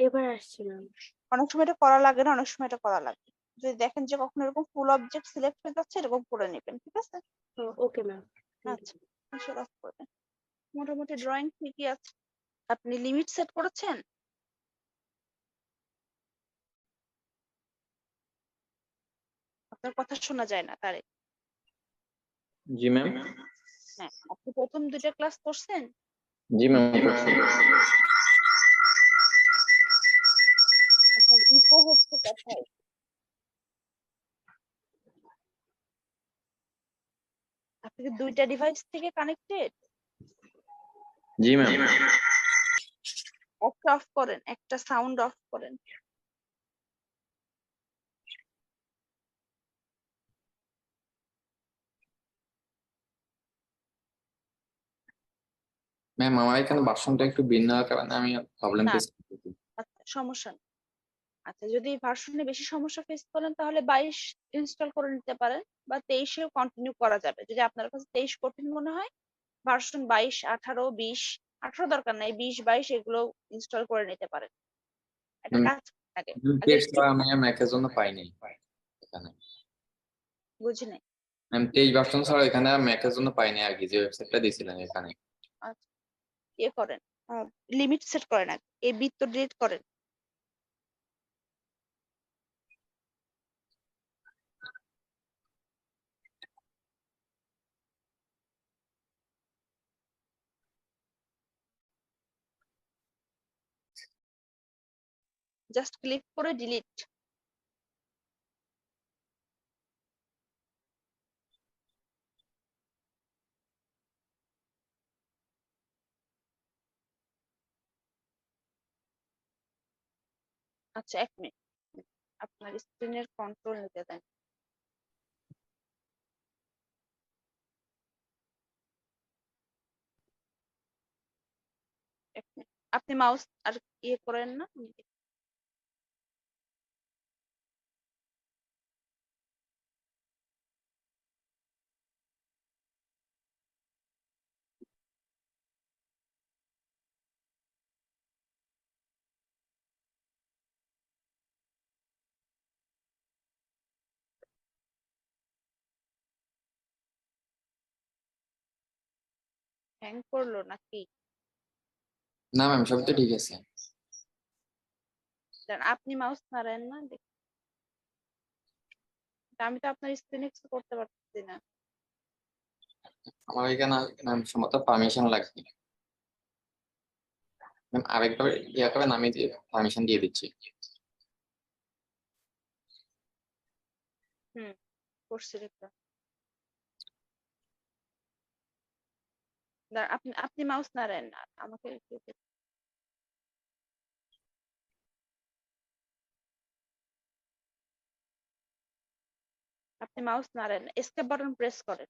এবার আসছে ম্যাম। অনেক সময় এটা করা লাগে না, অনেক সময় এটা করা লাগে। যদি দেখেন যে কখনো এরকম ফুল অবজেক্ট সিলেক্ট হয়ে যাচ্ছে, এরকম করে নেবেন, ঠিক আছে? Okay ma'am. আচ্ছা, আসলে অফ করবেন। মোটামুটি ড্রয়িং ঠিকই আছে। আপনি লিমিট সেট করেছেন? আপনার কথা শোনা যায় না তারে। জি ম্যাম। হ্যাঁ, আপনি প্রথম 2টা ক্লাস করছেন? জি ম্যাম করছি। আচ্ছা, ইকো হচ্ছে কোথায়? আপনি কি দুইটা ডিভাইস থেকে কানেক্টেড? জি ম্যাম। একটা অফ করেন, একটা সাউন্ড অফ করেন। ম্যাম আমার এখানে ভার্সনটা একটু ভিন্ন হওয়ার কারণে আমি প্রবলেম না। ফেস করতেছি। আচ্ছা, সমস্যা নেই। আচ্ছা, যদি ভার্সনে বেশি সমস্যা ফেস করেন তাহলে 22 ইনস্টল করে নিতে পারেন, বা 23এও কন্টিনিউ করা যাবে। যদি আপনার কাছে 23 কঠিন মনে হয়, ভার্সন 22, 18, 20, 18 দরকার নাই, 20, 22 এগুলো ইনস্টল করে নিতে পারেন। একটা কাজ করুন আগে। আগে টেস্ট একটু করা আমি ম্যাকের জন্য পাইনি এখানে। বুঝি নাই। ম্যাম 23 ভার্সন ছাড়া এখানে ম্যাকের জন্য পাইনি আর কি, যে ওয়েবসাইটটা দিয়েছিলেন এখানে। আচ্ছা, ইয়ে করেন, লিমিট সেট করেন আগে, এই বৃত্ত ডিলিট করেন। জাস্ট ক্লিক করে ডিলিট। আচ্ছা, 1 মিনিট, আপনার স্ক্রিনের কন্ট্রোল নিতে দেন। আপনি মাউস আর ইয়ে করেন না? হ্যাং করলো নাকি? না ম্যাম সব তো ঠিক আছে। দেন আপনি মাউস নাড়েন না, আমি তো আপনার স্ক্রিনে কিছু করতে পারতেছি না। আমার এখানে ম্যাম সম্ভবত পারমিশন লাগবে। ম্যাম আরেকবার ইয়া করেন, আমি পারমিশন দিয়ে দিচ্ছি। হুম, করছি দেখলাম। আপনি আপনি মাউস নাড়েন না, আমাকে আপনি মাউস নাড়েন, এসকেপ বাটন প্রেস করেন।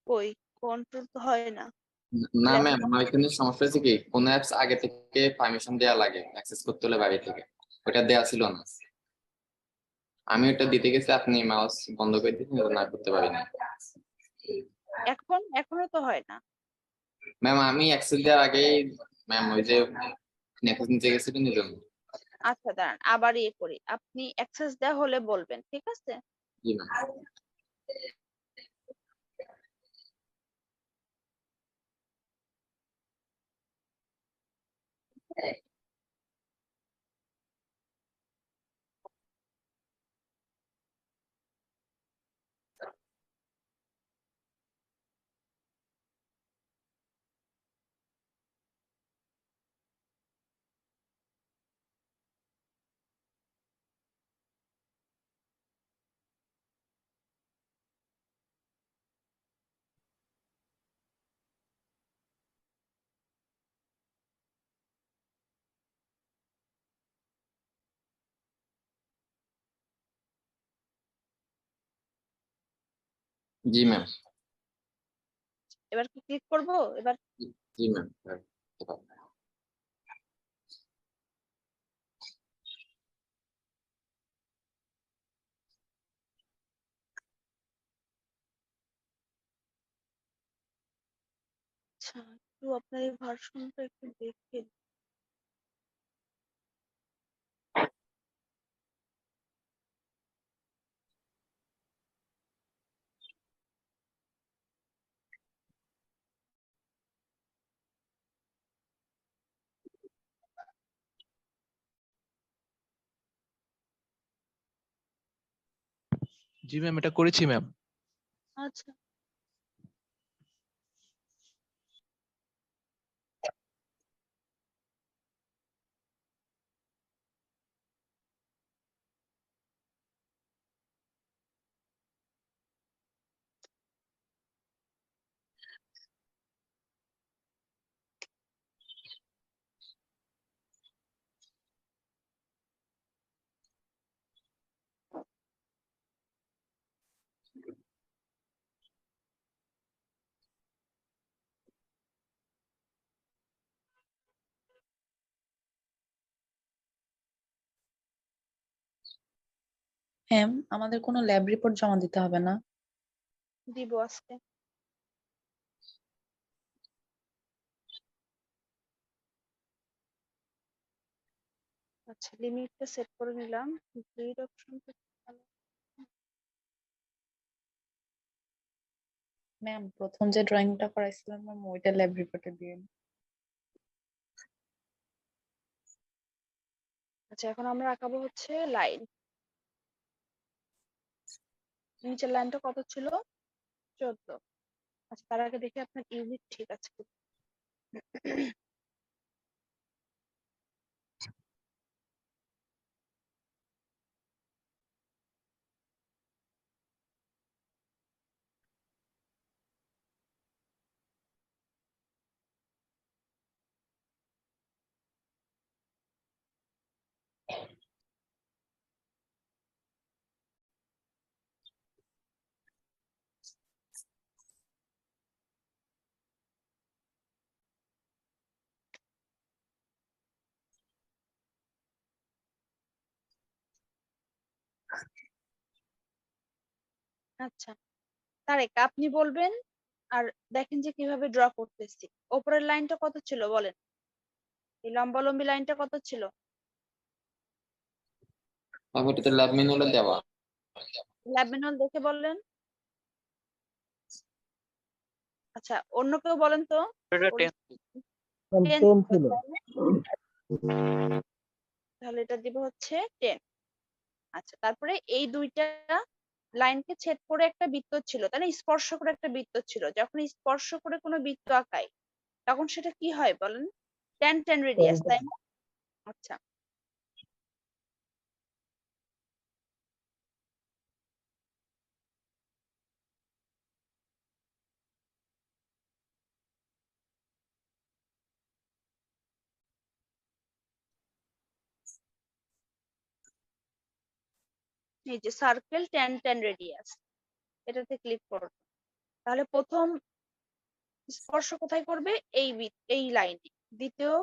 কই, কন্ট্রোল তো হয় না। না ম্যাম ল্যাপটপ আমার এখানে সমস্যা হচ্ছে কি, কোন অ্যাপস আগে থেকে পারমিশন দেওয়া লাগে অ্যাক্সেস করতে হলে বাড়ি থেকে, ওটা দেওয়া ছিল না। আমি ওটা দিতে গেছি, আপনি মাউস বন্ধ করে দিয়েছেন, এটা না করতে পারিনি। এখনো তো হয় না। ম্যাম আমি অ্যাক্সেস দেওয়ার আগেই ম্যাম ওই যে নেক্সট নিচে গেছিলেন এই জন্য। আচ্ছা, দাঁড়ান আবার ইয়ে করি, আপনি অ্যাক্সেস দেওয়া হলে বলবেন, ঠিক আছে? জি ম্যাম। জি ম্যাম। এবার কি ক্লিক করব? এবার জি ম্যাম। আচ্ছা, একটু আপনার এই ভার্সনটা একটু দেখে। জি ম্যাম, এটা করেছি ম্যাম। আচ্ছা, ম্যাম আমাদের কোনো ল্যাব রিপোর্ট জমা দিতে হবে না? দিব আজকে। আচ্ছা, লিমিটটা সেট করে নিলাম। Grid option. ম্যাম প্রথম যে ড্রয়িংটা করাইছিলাম ম্যাম ওইটা ল্যাব রিপোর্টে দিয়ে দিন। আচ্ছা, এখন আমরা আঁকাবো হচ্ছে লাইন। নিচের লাইনটা কত ছিল? 14। আচ্ছা, তার আগে দেখি আপনার ইউনিট ঠিক আছে কি। আচ্ছা, তারেক আপনি বলবেন আর দেখেন যে কিভাবে ড্র করতেছি। ওপরের লাইনটা কত ছিল বলেন? এই লম্বালম্বি লাইনটা কত ছিল? তারপর এটা ল্যাব ম্যানুয়ালে দেওয়া। ল্যাব ম্যানুয়াল দেখে বললেন। আচ্ছা, অন্য কেউ বলেন তো। এটা 10 10 10 ছিল। তাহলে এটা দিব হচ্ছে 10। আচ্ছা, তারপরে এই দুইটা লাইনকে ছেদ করে একটা বৃত্ত ছিল, তাই না? স্পর্শ করে একটা বৃত্ত ছিল। যখন স্পর্শ করে কোনো বৃত্ত আঁকাই তখন সেটা কি হয় বলেন? tan tan রেডিয়াস, তাই না? আচ্ছা, এই যে সার্কেল tan tan রেডিয়াস, এটাতে ক্লিক করব। তাহলে প্রথম স্পর্শ কোথায় করবে? এই লাইনে। দ্বিতীয়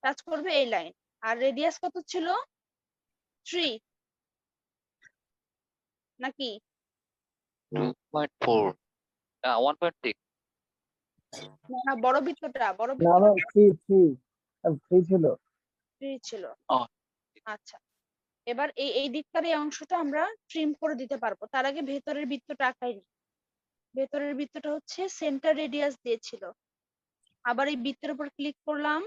টাচ করবে এই লাইন। আর রেডিয়াস কত ছিল? 3 নাকি? 2.4 1.6 না না, বড় বৃত্তটা না বৃত্তটা না 3 ছিল। 3 ছিল। ও। আচ্ছা, এবার এই দিককার এই অংশটা আমরা ট্রিম করে দিতে পারবো। তার আগে ভেতরের বৃত্তটা আঁকাইনি। ভেতরের বৃত্তটা হচ্ছে সেন্টার রেডিয়াস দিয়েছিল। আবার এই বৃত্তের উপর ক্লিক করলাম।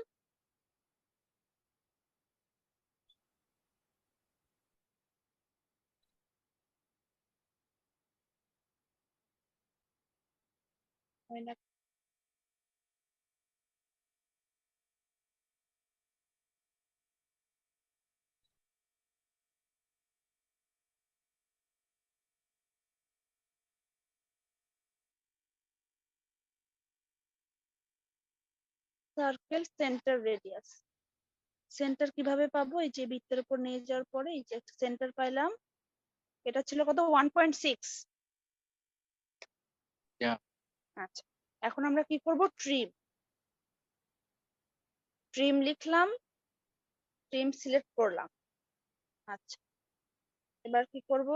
হয় না? Circle centre radius. সেন্টার কিভাবে পাবো? এই যে বৃত্তের উপর নিয়ে যাওয়ার পরে এই যে একটা সেন্টার পাইলাম। এটা ছিল কত? 1.6। Yeah. আচ্ছা, এখন আমরা কি করব? ট্রিম। ট্রিম লিখলাম, ট্রিম সিলেক্ট করলাম। আচ্ছা, এবার কি করব?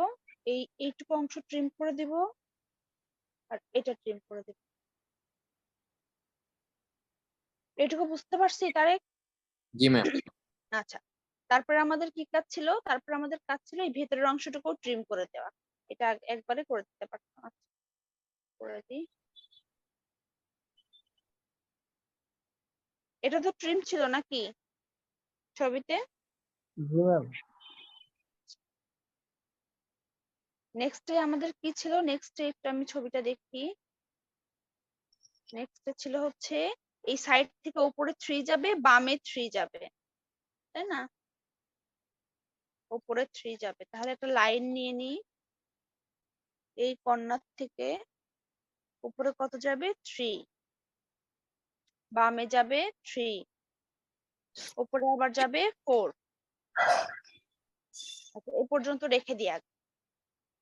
এইটুকু অংশ ট্রিম করে দিব আর এটা ট্রিম করে দিব। এটুকু বুঝতে পারছি তারেক? জি ম্যাম। আচ্ছা, তারপরে আমাদের কি কাজ ছিল? তারপরে আমাদের কাজ ছিল এই ভেতরের অংশটুকু ট্রিম করে দেওয়া। এটা একবারে করে দিতে পারতাম। আচ্ছা, করে দিই। এটা তো ট্রিম ছিল নাকি ছবিতে? জি ম্যাম। নেক্সটে আমাদের কি ছিল? নেক্সটে একটু আমি ছবিটা দেখি। নেক্সটে ছিল হচ্ছে এই সাইড থেকে উপরে 3 যাবে, বামে 3 যাবে, তাই না? উপরে 3 যাবে। তাহলে একটা লাইন নিয়ে নিই। এই কর্নার থেকে উপরে কত যাবে? 3। বামে যাবে 3। উপরে আবার যাবে 4। আচ্ছা, এই পর্যন্ত রেখে দিই আগে।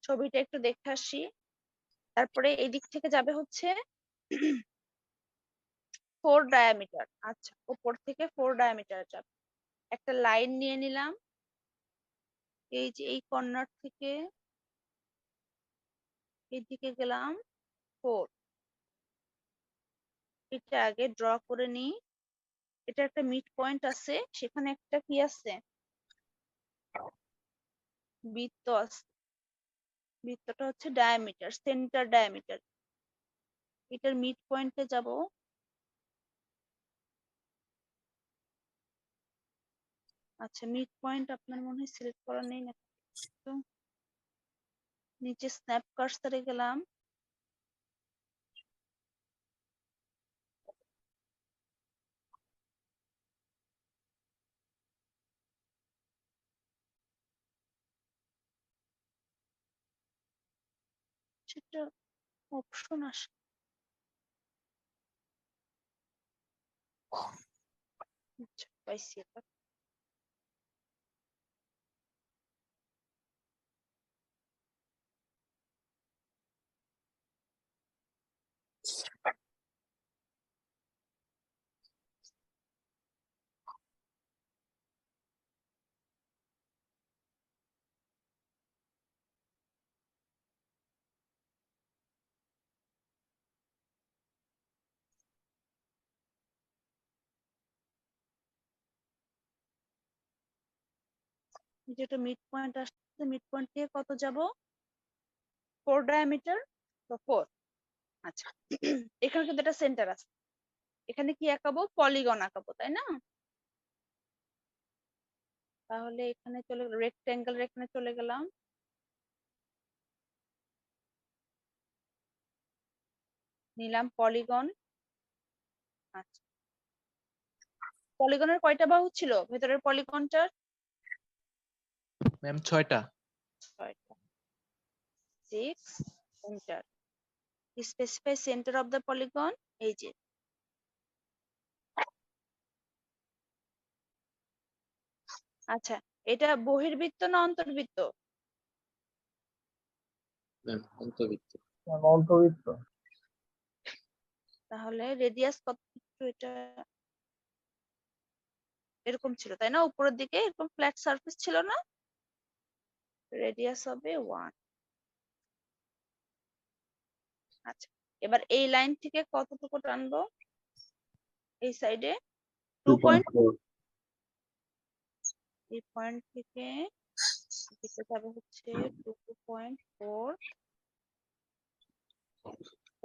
ছবিটা একটু দেখে আসি। তারপরে এই দিক থেকে যাবে হচ্ছে 4 ডায়ামিটার। আচ্ছা, উপর থেকে 4 ডায়ামিটার যাবে। একটা লাইন নিয়ে নিলাম। এই যে এই কর্নার থেকে এইদিকে গেলাম 4। এটা আগে ড্র করে নিই। এটা একটা মিড পয়েন্ট আছে, সেখানে একটা কি আছে, বৃত্ত আছে। বৃত্তটা হচ্ছে ডায়ামিটার, সেন্টার ডায়ামিটার। এটার মিড পয়েন্টে যাব। আচ্ছা, মিড পয়েন্ট আপনার মনে হয় সিলেক্ট করা নেই না, তো নিচে স্ন্যাপ কার্সারে গেলাম। সেটা অপশন আসে। আচ্ছা, পাইছি এবার। যেটা মিড পয়েন্ট আসছে, মিড পয়েন্ট থেকে কত যাব, 4 ডায়ামিটার, তো 4। আচ্ছা, এখানে কিন্তু একটা সেন্টার আছে। এখানে কি আঁকাবো, পলিগন আঁকাবো, তাই না? তাহলে এখানে চলে রেক্টেঙ্গেল, এখানে চলে গেলাম। নিলাম পলিগন। আচ্ছা, পলিগনের কয়টা বাহু ছিল ভেতরের পলিগনটার? ম্যাম 6টা। 6টা। 6 centre. Specify centre of the polygon, এই যে। আচ্ছা, এটা বহির্বৃত্ত না অন্তর্বৃত্ত? ম্যাম অন্তর্বৃত্ত। অন্তর্বৃত্ত। তাহলে রেডিয়াস কত, একটু এটা এরকম ছিল তাই না, উপরের দিকে এরকম ফ্ল্যাট সারফেস ছিল না? রেডিয়াস হবে 1। আচ্ছা, এবার এই লাইন থেকে কতটুকু টানবো, এই সাইডে 2 পয়েন্ট। 2.4। এই পয়েন্ট থেকে দিতে যাবে হচ্ছে 2.4।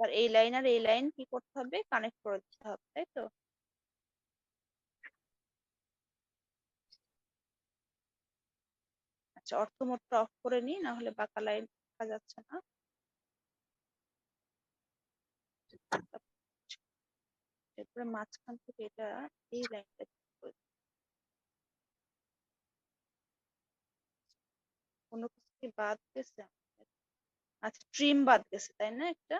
আর এই লাইন আর এই লাইন কি করতে হবে, কানেক্ট করে দিতে হবে, তাই তো? আচ্ছা, অর্থমোডটা অফ করে নিই, না হলে বাঁকা লাইন দেখা যাচ্ছে না। এরপরে মাঝখান থেকে এটা, এই লাইনটা কোনো কিছু কি বাদ গেছে? আচ্ছা, ট্রিম বাদ গেছে তাই না একটা?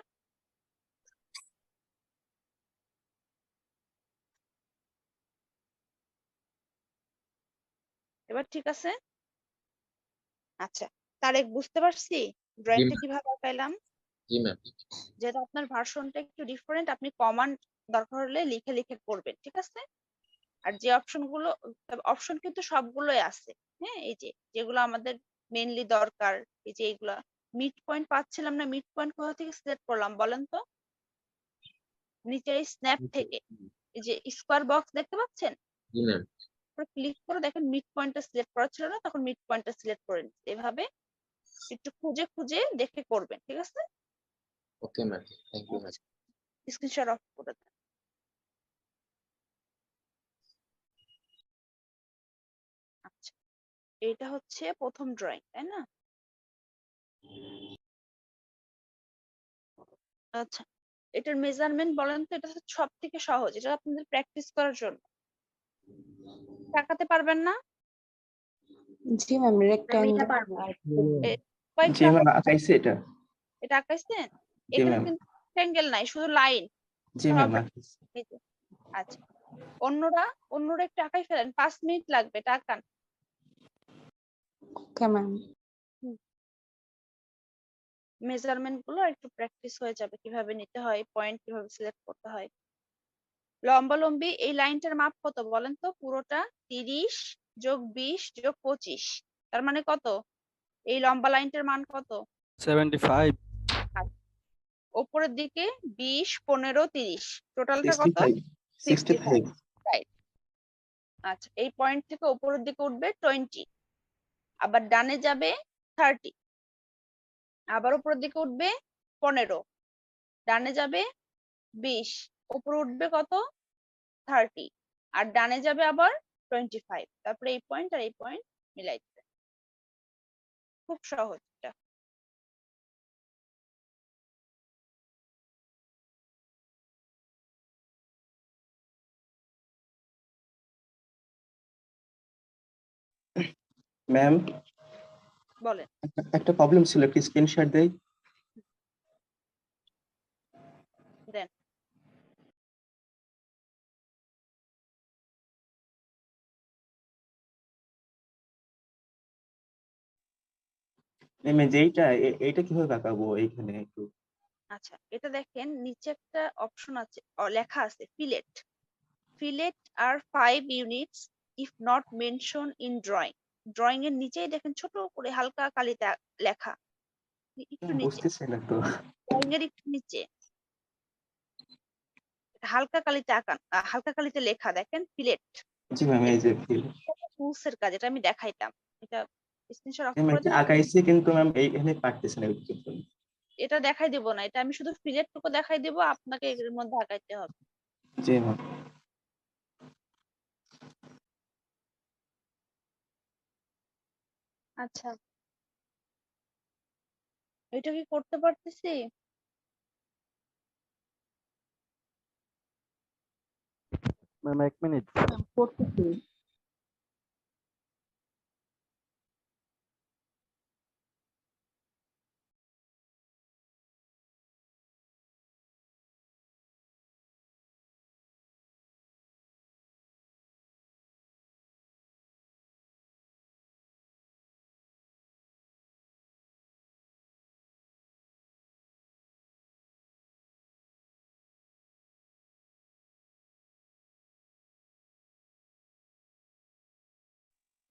এবার ঠিক আছে? আচ্ছা, তারেক বুঝতে পারছি ড্রয়িংটা কিভাবে আঁকাইলাম। জি ম্যাম। যেহেতু আপনার ভার্সনটা একটু ডিফারেন্ট, আপনি কমান্ড দরকার হলে লিখে লিখে করবেন, ঠিক আছে? আর যে অপশনগুলো, অপশন কিন্তু সবগুলোই আছে, হ্যাঁ, এই যে যেগুলো আমাদের মেইনলি দরকার, এই যে এইগুলা। মিড পয়েন্ট পাচ্ছিলাম না, মিড পয়েন্ট কোথা থেকে সিলেক্ট করলাম বলেন তো? নিচের এই স্ন্যাপ থেকে, এই যে স্কোয়ার বক্স দেখতে পাচ্ছেন, জি ম্যাম। ক্লিক করে দেখেন মিড পয়েন্টটা সিলেক্ট করা ছিল না, তখন মিড পয়েন্টটা সিলেক্ট করে নিচ্ছি। এভাবে একটু খুঁজে খুঁজে দেখে করবেন, ঠিক আছে? Okay ma'am, thank you ma'am. Screenshot off করে দেন। আচ্ছা, এইটা হচ্ছে প্রথম ড্রয়িং, তাই না? আচ্ছা, এটার মেজারমেন্ট বলেন তো, এটা হচ্ছে সব থেকে সহজ, এটা আপনাদের প্র্যাকটিস করার জন্য। তাকাতে পারবেন না? জি ম্যাম, এটা রেক্ট্যাঙ্গেল পারবো। কয়েকটা জি ম্যাম, আঁকাইছে এটা। এটা আঁকাইছেন? জি এখানে ম্যাম। কিন্তু রেক্ট্যাঙ্গেল নাই, শুধু লাইন। জি ম্যাম, আঁকাইছে। আচ্ছা, অন্যরা অন্যরা একটু আঁকাই ফেলেন, 5 মিনিট লাগবে, এটা আঁকান। Okay ma'am. মেজারমেন্ট গুলো একটু প্র্যাকটিস হয়ে যাবে, কিভাবে নিতে হয়, পয়েন্ট কিভাবে সিলেক্ট করতে হয়। লম্বালম্বি এই লাইনটার মাপ কত বলেন তো, পুরোটা 30 যোগ 20 যোগ 25। তার মানে কত? এই লম্বা লাইনটার মান কত? 75 ওপরের দিকে 20, 15, 30, টোটালটা কত? 65 65 রাইট। আচ্ছা, এই পয়েন্ট থেকে উপরের দিকে উঠবে 20, আবার ডানে যাবে 30, আবার উপরের দিকে উঠবে 15, ডানে যাবে 20, উপরে উঠবে কত? 30, আর ডানে যাবে আবার 25, তারপরে এই পয়েন্ট আর এই পয়েন্ট মিলাই দিবে। খুব সহজ এটা। ম্যাম বলেন। একটা প্রবলেম ছিল, একটি স্ক্রিনশট দেই। দেন। ম্যাম যেইটা এইটা কিভাবে আঁকাবো এইখানে একটু? আচ্ছা, এটা দেখেন নিচে একটা অপশন আছে, লেখা আছে ফিলেট। ফিলেট আর 5 units if not mention in drawing. Drawing এর নিচেই দেখেন ছোট করে হালকা কালিতে লেখা, একটু নিচে, বুঝতেছি না তো। ড্রয়িং এর একটু নিচে হালকা কালিতে হালকা কালিতে লেখা দেখেন ফিলেট। জি ম্যাম, এই যে টুলস এর কাজ, এটা আমি দেখাইতাম, এটা স্ক্রিনশট অফ ম্যাম করে এটা দেন। আঁকাইছি কিন্তু ম্যাম এইখানে পারতেছি না বুঝতে। এটা দেখাই দিব না, এটা আমি শুধু ফিলেট টুকু দেখাই দিব, আপনাকে এর মধ্যে আঁকাইতে হবে। জি ম্যাম। আচ্ছা, এটা কি করতে পারতেছি? Ma'am 1 minute. করতেছি।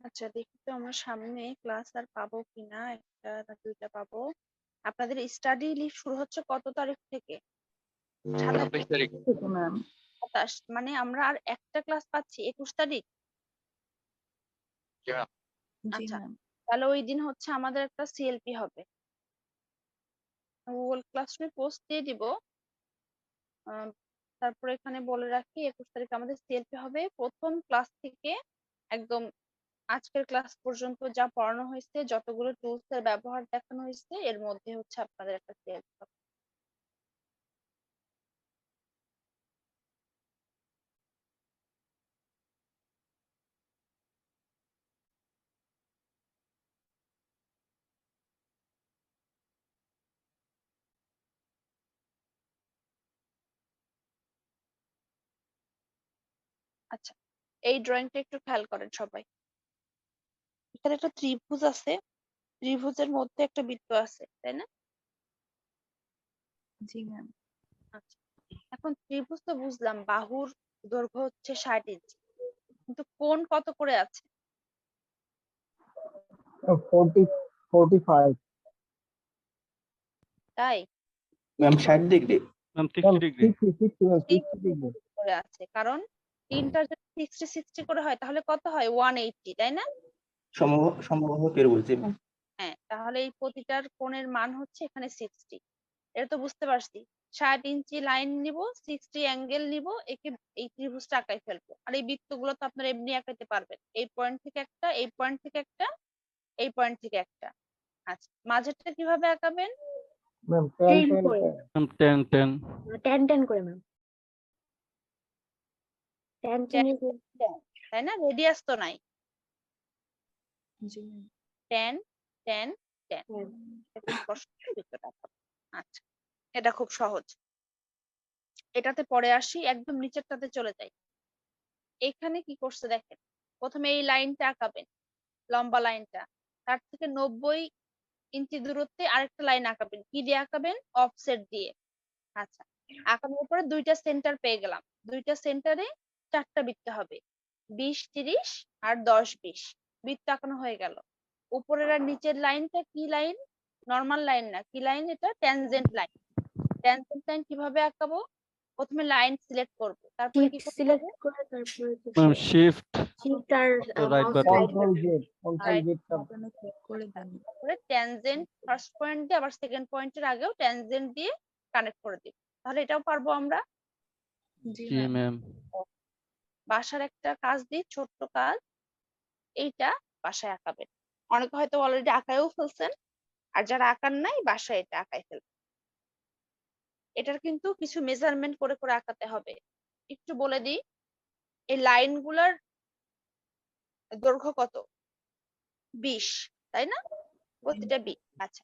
আচ্ছা, দেখি তো আমার সামনে ক্লাস আর পাবো কিনা, একটা না দুইটা পাবো। আপনাদের স্টাডি লিভ শুরু হচ্ছে কত তারিখ থেকে? 26 তারিখ। ম্যাম 27, মানে আমরা আর একটা ক্লাস পাচ্ছি 21 তারিখ। জি ম্যাম। জি আচ্ছা, ম্যাম তাহলে ওই দিন হচ্ছে আমাদের একটা সিএলপি হবে, গুগল ক্লাসরুমে পোস্ট দিয়ে দিব। তারপরে এখানে বলে রাখি 21 তারিখ আমাদের সিএলপি হবে। প্রথম ক্লাস থেকে একদম আজকের ক্লাস পর্যন্ত যা পড়ানো হয়েছে, যতগুলো টুলস এর ব্যবহার দেখানো হয়েছে, এর মধ্যে হচ্ছে আপনাদের একটা সিএলপি হবে। আচ্ছা, এই ড্রয়িংটা একটু খেয়াল করেন সবাই। এখানে একটা ত্রিভুজ আছে, ত্রিভুজের মধ্যে একটা বৃত্ত আছে, তাই না? জি ম্যাম আচ্ছা, এখন ত্রিভুজ তো বুঝলাম, বাহুর দৈর্ঘ্য হচ্ছে 60 ইঞ্চি, কিন্তু কোণ কত করে আছে? 45 তাই ম্যাম 60 ডিগ্রি। Ma'am 60 degree. 60 করে আছে, কারণ তিনটা যদি 60 60 করে হয় তাহলে কত হয়? 180, তাই না? সম্ভব পেরে বলছি ম্যাম। হ্যাঁ, তাহলে এই প্রতিটার কোণের মান হচ্ছে এখানে 60। এটা তো বুঝতে পারছি। 60 ইঞ্চি লাইন নিব, 60 অ্যাঙ্গেল নিব, একে এই ত্রিভুজটা আঁকাই ফেলবো। আর এই বৃত্তগুলো তো আপনারা এমনি আঁকাইতে পারবেন, এই পয়েন্ট থেকে একটা, এই পয়েন্ট থেকে একটা, এই পয়েন্ট থেকে একটা। আচ্ছা, মাঝেরটা কিভাবে আঁকাবেন? ম্যাম টেন করে ম্যাম 10 10 টেন করে ম্যাম, টেন তাই না? রেডিয়াস তো নাই। জি ম্যাম 10 10 10, এটা স্পষ্ট বৃত্তটা আঁকাবো। আচ্ছা, এটা খুব সহজ। এটাতে পরে আসি, একদম নিচেরটাতে চলে যাই। এখানে কি করছে দেখেন, প্রথমে এই লাইনটা আঁকাবেন, লম্বা লাইনটা, তার থেকে 90 ইঞ্চি দূরত্বে আরেকটা লাইন আঁকাবেন। কি দিয়ে আঁকাবেন? অফসেট দিয়ে। আচ্ছা, আঁকানোর পরে দুইটা সেন্টার পেয়ে গেলাম, দুইটা সেন্টারে 4টা বৃত্ত হবে, 20 30 আর 10 20, বৃত্ত আঁকানো হয়ে গেল। উপরের আর নিচের লাইনটা কি লাইন? নর্মাল লাইন না, কি লাইন এটা? Tangent line. ট্যানজেন্ট লাইন কিভাবে আঁকাবো? প্রথমে লাইন সিলেক্ট করব, তারপরে কি শিফট করতে সিলেক্ট হবে? করে তারপরে তো ম্যাম শিফট শিফট আর রাইট মাউস বাটন। Right. বাটনে ক্লিক করে দেন। তারপরে ট্যানজেন্ট ফার্স্ট পয়েন্ট দিয়ে আবার সেকেন্ড পয়েন্টের আগেও ট্যানজেন্ট দিয়ে কানেক্ট করে দিব। তাহলে এটাও পারবো আমরা। জি জি ম্যাম। ম্যাম। বাসার একটা কাজ দিই, ছোট্ট কাজ, এইটা বাসায় আঁকাবেন। অনেকে হয়তো অলরেডি আঁকায়ও ফেলছেন, আর যারা আঁকান নাই বাসায় এটা আঁকাই ফেলবেন। এটার কিন্তু কিছু মেজারমেন্ট করে করে আঁকাতে হবে। একটু বলে দিই, এই লাইনগুলোর দৈর্ঘ্য কত? 20, তাই না? প্রতিটা 20। আচ্ছা,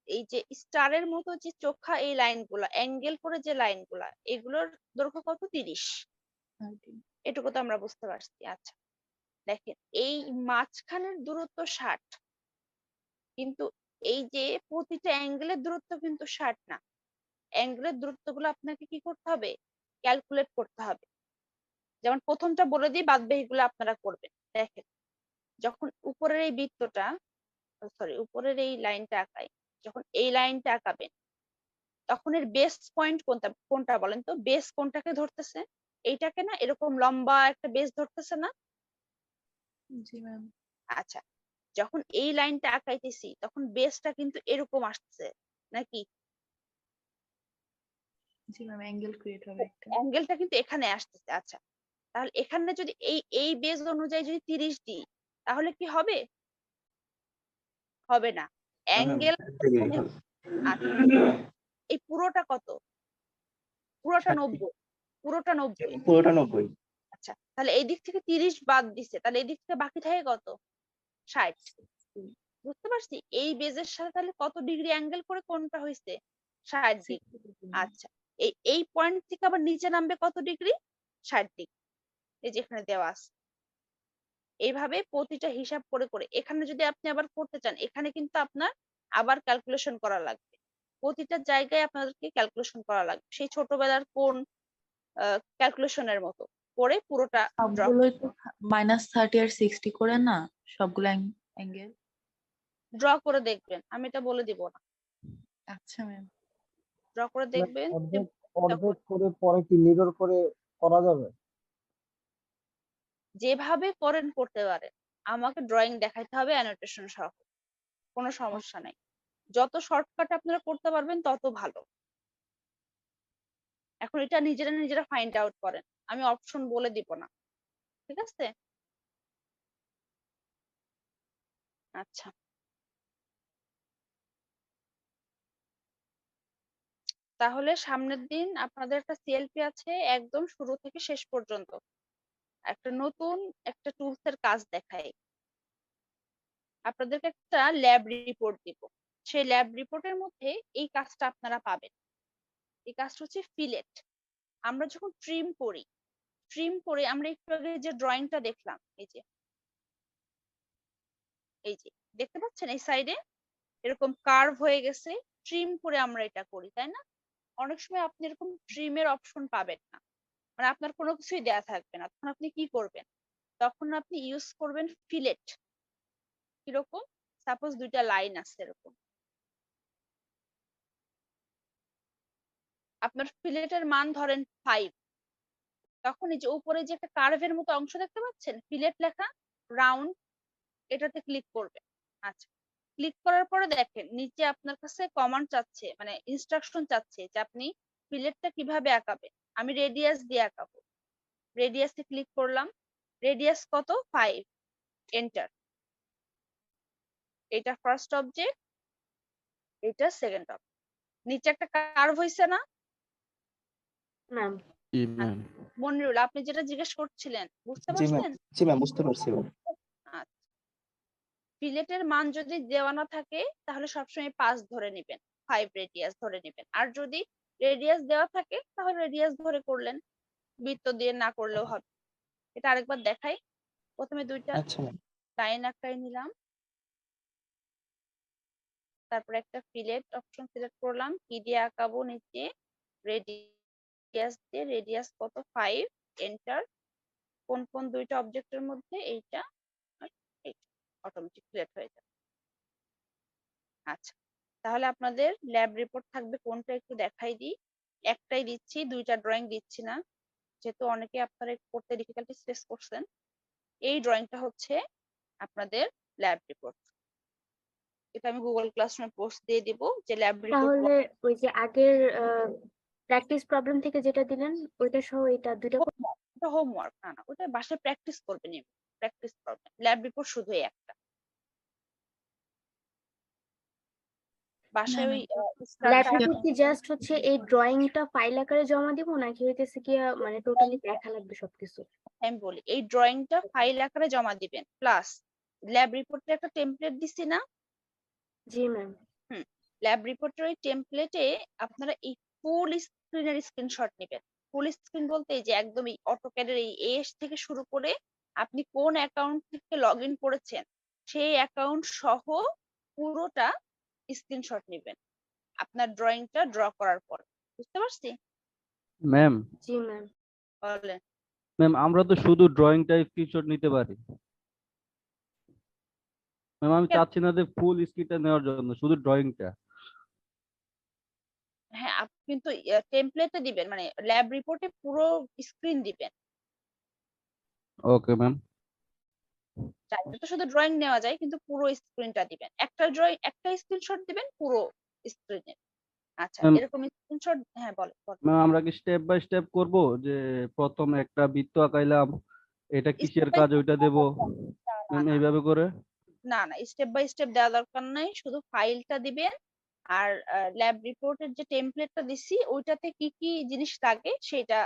এই যে স্টারের মতো যে চোখা এই লাইনগুলা, অ্যাঙ্গেল করে যে লাইনগুলা, এগুলোর দৈর্ঘ্য কত? 30। এটুকু তো আমরা বুঝতে পারছি। আচ্ছা, দেখেন এই মাঝখানের দূরত্ব 60, কিন্তু এই যে প্রতিটা অ্যাঙ্গেলের দূরত্ব কিন্তু 60 না। অ্যাঙ্গেলের দূরত্বগুলো আপনাকে কি করতে হবে? ক্যালকুলেট করতে হবে। যেমন প্রথমটা বলে দিই, বাদ বাকিগুলো আপনারা করবেন। দেখেন, যখন উপরের এই বৃত্তটা, সরি উপরের এই লাইনটা আঁকাই, যখন এই লাইনটা আঁকাবেন, তখন এর বেস পয়েন্ট কোনটা কোনটা বলেন তো? বেস কোনটাকে ধরতেছে? এইটাকে না? এরকম লম্বা একটা বেস ধরতেছে না? জি ম্যাম। আচ্ছা, যখন এই লাইনটা আঁকাইতেছি তখন বেসটা কিন্তু এরকম আসছে নাকি? জি ম্যাম, অ্যাঙ্গেল ক্রিয়েট হবে একটা। অ্যাঙ্গেলটা কিন্তু এখানে আসতেছে। আচ্ছা, তাহলে এখানে যদি এই বেস অনুযায়ী যদি 30 দিই, তাহলে কি হবে? হবে না। অ্যাঙ্গেল আচ্ছা, এই পুরোটা কত? পুরোটা 90। পুরোটা 90। পুরোটা 90। আচ্ছা, তাহলে এই দিক থেকে 30 বাদ দিছে, তাহলে এই দিক থেকে বাকি থাকে কত? 60। বুঝতে পারছি? এই বেজের সাথে তাহলে কত ডিগ্রি অ্যাঙ্গেল করে কোনটা হয়েছে? 60 ডিগ্রি। আচ্ছা, এই পয়েন্ট থেকে আবার নিচে নামবে কত ডিগ্রি? 60 ডিগ্রি। এই যে এখানে দেওয়া আছে। এইভাবে প্রতিটা হিসাব করে করে, এখানে যদি আপনি আবার করতে চান, এখানে কিন্তু আপনার আবার ক্যালকুলেশন করা লাগবে। প্রতিটা জায়গায় আপনাদেরকে ক্যালকুলেশন করা লাগবে, সেই ছোটবেলার কোন ক্যালকুলেশনের মতো করে পুরোটা ড্র সবগুলোই তো -30 আর 60 করে না? সবগুলো অ্যাঙ্গেল। করে দেখবেন, আমি এটা বলে দিব না। আচ্ছা ম্যাম। ড্র করে দেখবেন যে অর্ধেক করে পরে কি মিরর করে করা যাবে? যেভাবে করেন করতে পারেন, আমাকে ড্রয়িং দেখাইতে হবে অ্যানোটেশন সহ, কোনো সমস্যা নাই। যত শর্টকাট আপনারা করতে পারবেন তত ভালো। এখন এটা নিজেরা নিজেরা ফাইন্ড আউট করেন, আমি অপশন বলে দিব না, ঠিক আছে? আচ্ছা, তাহলে সামনের দিন আপনাদের একটা সিএলপি আছে, একদম শুরু থেকে শেষ পর্যন্ত একটা নতুন একটা টুলস এর কাজ দেখাই। আপনাদেরকে একটা ল্যাব রিপোর্ট দিব, সেই ল্যাব রিপোর্টের মধ্যে এই কাজটা আপনারা পাবেন। এই কাজটা হচ্ছে ফিলেট। আমরা যখন ট্রিম করে আমরা একটু আগে যে ড্রয়িংটা দেখলাম, এই যে দেখতে পাচ্ছেন এই সাইডে এরকম কার্ভ হয়ে গেছে, ট্রিম করে আমরা এটা করি, তাই না? অনেক সময় আপনি এরকম ট্রিমের অপশন পাবেন না, মানে আপনার কোনো কিছুই দেয়া থাকবে না, তখন আপনি কি করবেন? তখন আপনি ইউজ করবেন ফিলেট। কিরকম? সাপোজ দুইটা লাইন আছে এরকম, আপনার ফিলেটের মান ধরেন 5, তখন এই যে উপরে যে একটা কার্ভের মতো অংশ দেখতে পাচ্ছেন, ফিলেট লেখা, রাউন্ড, এটাতে ক্লিক করবেন। আচ্ছা, ক্লিক করার পরে দেখেন নিচে আপনার কাছে কমান্ড চাচ্ছে, মানে ইনস্ট্রাকশন চাচ্ছে যে আপনি ফিলেটটা কিভাবে আঁকাবেন। আমি রেডিয়াস দিয়ে আঁকাবো, রেডিয়াসে ক্লিক করলাম। রেডিয়াস কত? 5, এন্টার। এটা ফার্স্ট অবজেক্ট, এটা সেকেন্ড অবজেক্ট। নিচে একটা কার্ভ হইছে না? ম্যাম জি ম্যাম। মনিরুল, আপনি যেটা জিজ্ঞেস করছিলেন বুঝতে জি ম্যাম, পারছেন? জি ম্যাম, বুঝতে পারছি ম্যাম। আচ্ছা, ফিলেটের মান যদি দেওয়া না থাকে তাহলে সবসময় 5 ধরে নেবেন, 5 রেডিয়াস ধরে নেবেন। আর যদি রেডিয়াস দেওয়া থাকে তাহলে রেডিয়াস ধরে করলেন, বৃত্ত দিয়ে না করলেও হবে। এটা আরেকবার দেখাই। প্রথমে দুইটা আচ্ছা ম্যাম। লাইন আঁকাই নিলাম, তারপর একটা ফিলেট অপশন সিলেক্ট করলাম, কি দিয়ে আঁকাবো? নিচে রেডিয়াস দিয়ে, রেডিয়াস কত? 5, এন্টার। কোন কোন দুইটা অবজেক্টের মধ্যে? এইটা আর এইটা, অটোমেটিক ক্রিয়েট হয়ে যাবে। আচ্ছা, তাহলে আপনাদের ল্যাব রিপোর্ট থাকবে কোনটা একটু দেখাই দিই। একটাই দিচ্ছি, দুইটা ড্রয়িং দিচ্ছি না, যেহেতু অনেকে আপনারা করতে ডিফিকাল্টি ফেস করছেন। এই ড্রয়িংটা হচ্ছে আপনাদের ল্যাব রিপোর্ট। এটা আমি গুগল ক্লাসরুমে পোস্ট দিয়ে দিব যে ল্যাব রিপোর্ট। তাহলে ওই যে আগের প্র্যাকটিস প্রবলেম থেকে যেটা দিলেন ওইটা সহ এটা দুইটা ওটা হোমওয়ার্ক, না না, ওটা বাসায় প্র্যাকটিস করবেন, প্র্যাকটিস করবেন। ল্যাব রিপোর্ট শুধু এই একটা, বাসায় ওই ল্যাব রিপোর্ট কি জাস্ট হচ্ছে এই ড্রয়িংটা ফাইল আকারে জমা দিব নাকি হইতেছে কি মানে টোটালি দেখা লাগবে সবকিছু? আমি বলি, এই ড্রয়িংটা ফাইল আকারে জমা দিবেন, প্লাস ল্যাব রিপোর্টের একটা টেমপ্লেট দিছি না? জি ম্যাম। ল্যাব রিপোর্টের ওই টেমপ্লেটে আপনারা এই ফুল স্ক্রিনের স্ক্রিনশট নেবেন। ফুল স্ক্রিন বলতে এই যে একদম এই অটোক্যাডের এই এস থেকে শুরু করে আপনি কোন অ্যাকাউন্ট থেকে লগ ইন করেছেন সেই অ্যাকাউন্ট সহ পুরোটা স্ক্রিনশট নেবেন আপনার ড্রয়িংটা ড্র করার পর। বুঝতে পারছি? ম্যাম জি ম্যাম। বলেন। ম্যাম আমরা তো শুধু ড্রয়িংটা স্ক্রিনশট নিতে পারি। ম্যাম আমি চাচ্ছি না যে ফুল স্ক্রিনটা নেওয়ার জন্য, শুধু ড্রয়িংটা। হ্যাঁ, আপনি কিন্তু টেমপ্লেটে দিবেন, মানে ল্যাব রিপোর্টে পুরো স্ক্রিন দিবেন। Okay ma'am. চাইলে তো শুধু ড্রয়িং নেওয়া যায়, কিন্তু পুরো স্ক্রিনটা দিবেন। একটা ড্রয়িং, একটা স্ক্রিনশট দিবেন পুরো স্ক্রিনের। আচ্ছা, ম্যাম এরকম স্ক্রিনশট, হ্যাঁ বলেন। ম্যাম আমরা কি স্টেপ বাই স্টেপ করব, যে প্রথম একটা বৃত্ত আঁকাইলাম, এটা কিসের Step by কাজ step ওইটা দেব, না, ম্যাম না, এইভাবে করে? না, না, স্টেপ বাই স্টেপ দেওয়া দরকার নাই, শুধু ফাইলটা দিবেন। আর ল্যাব রিপোর্টের যে টেমপ্লেটটা দিছি ওইটাতে কি কি জিনিস লাগে সেটা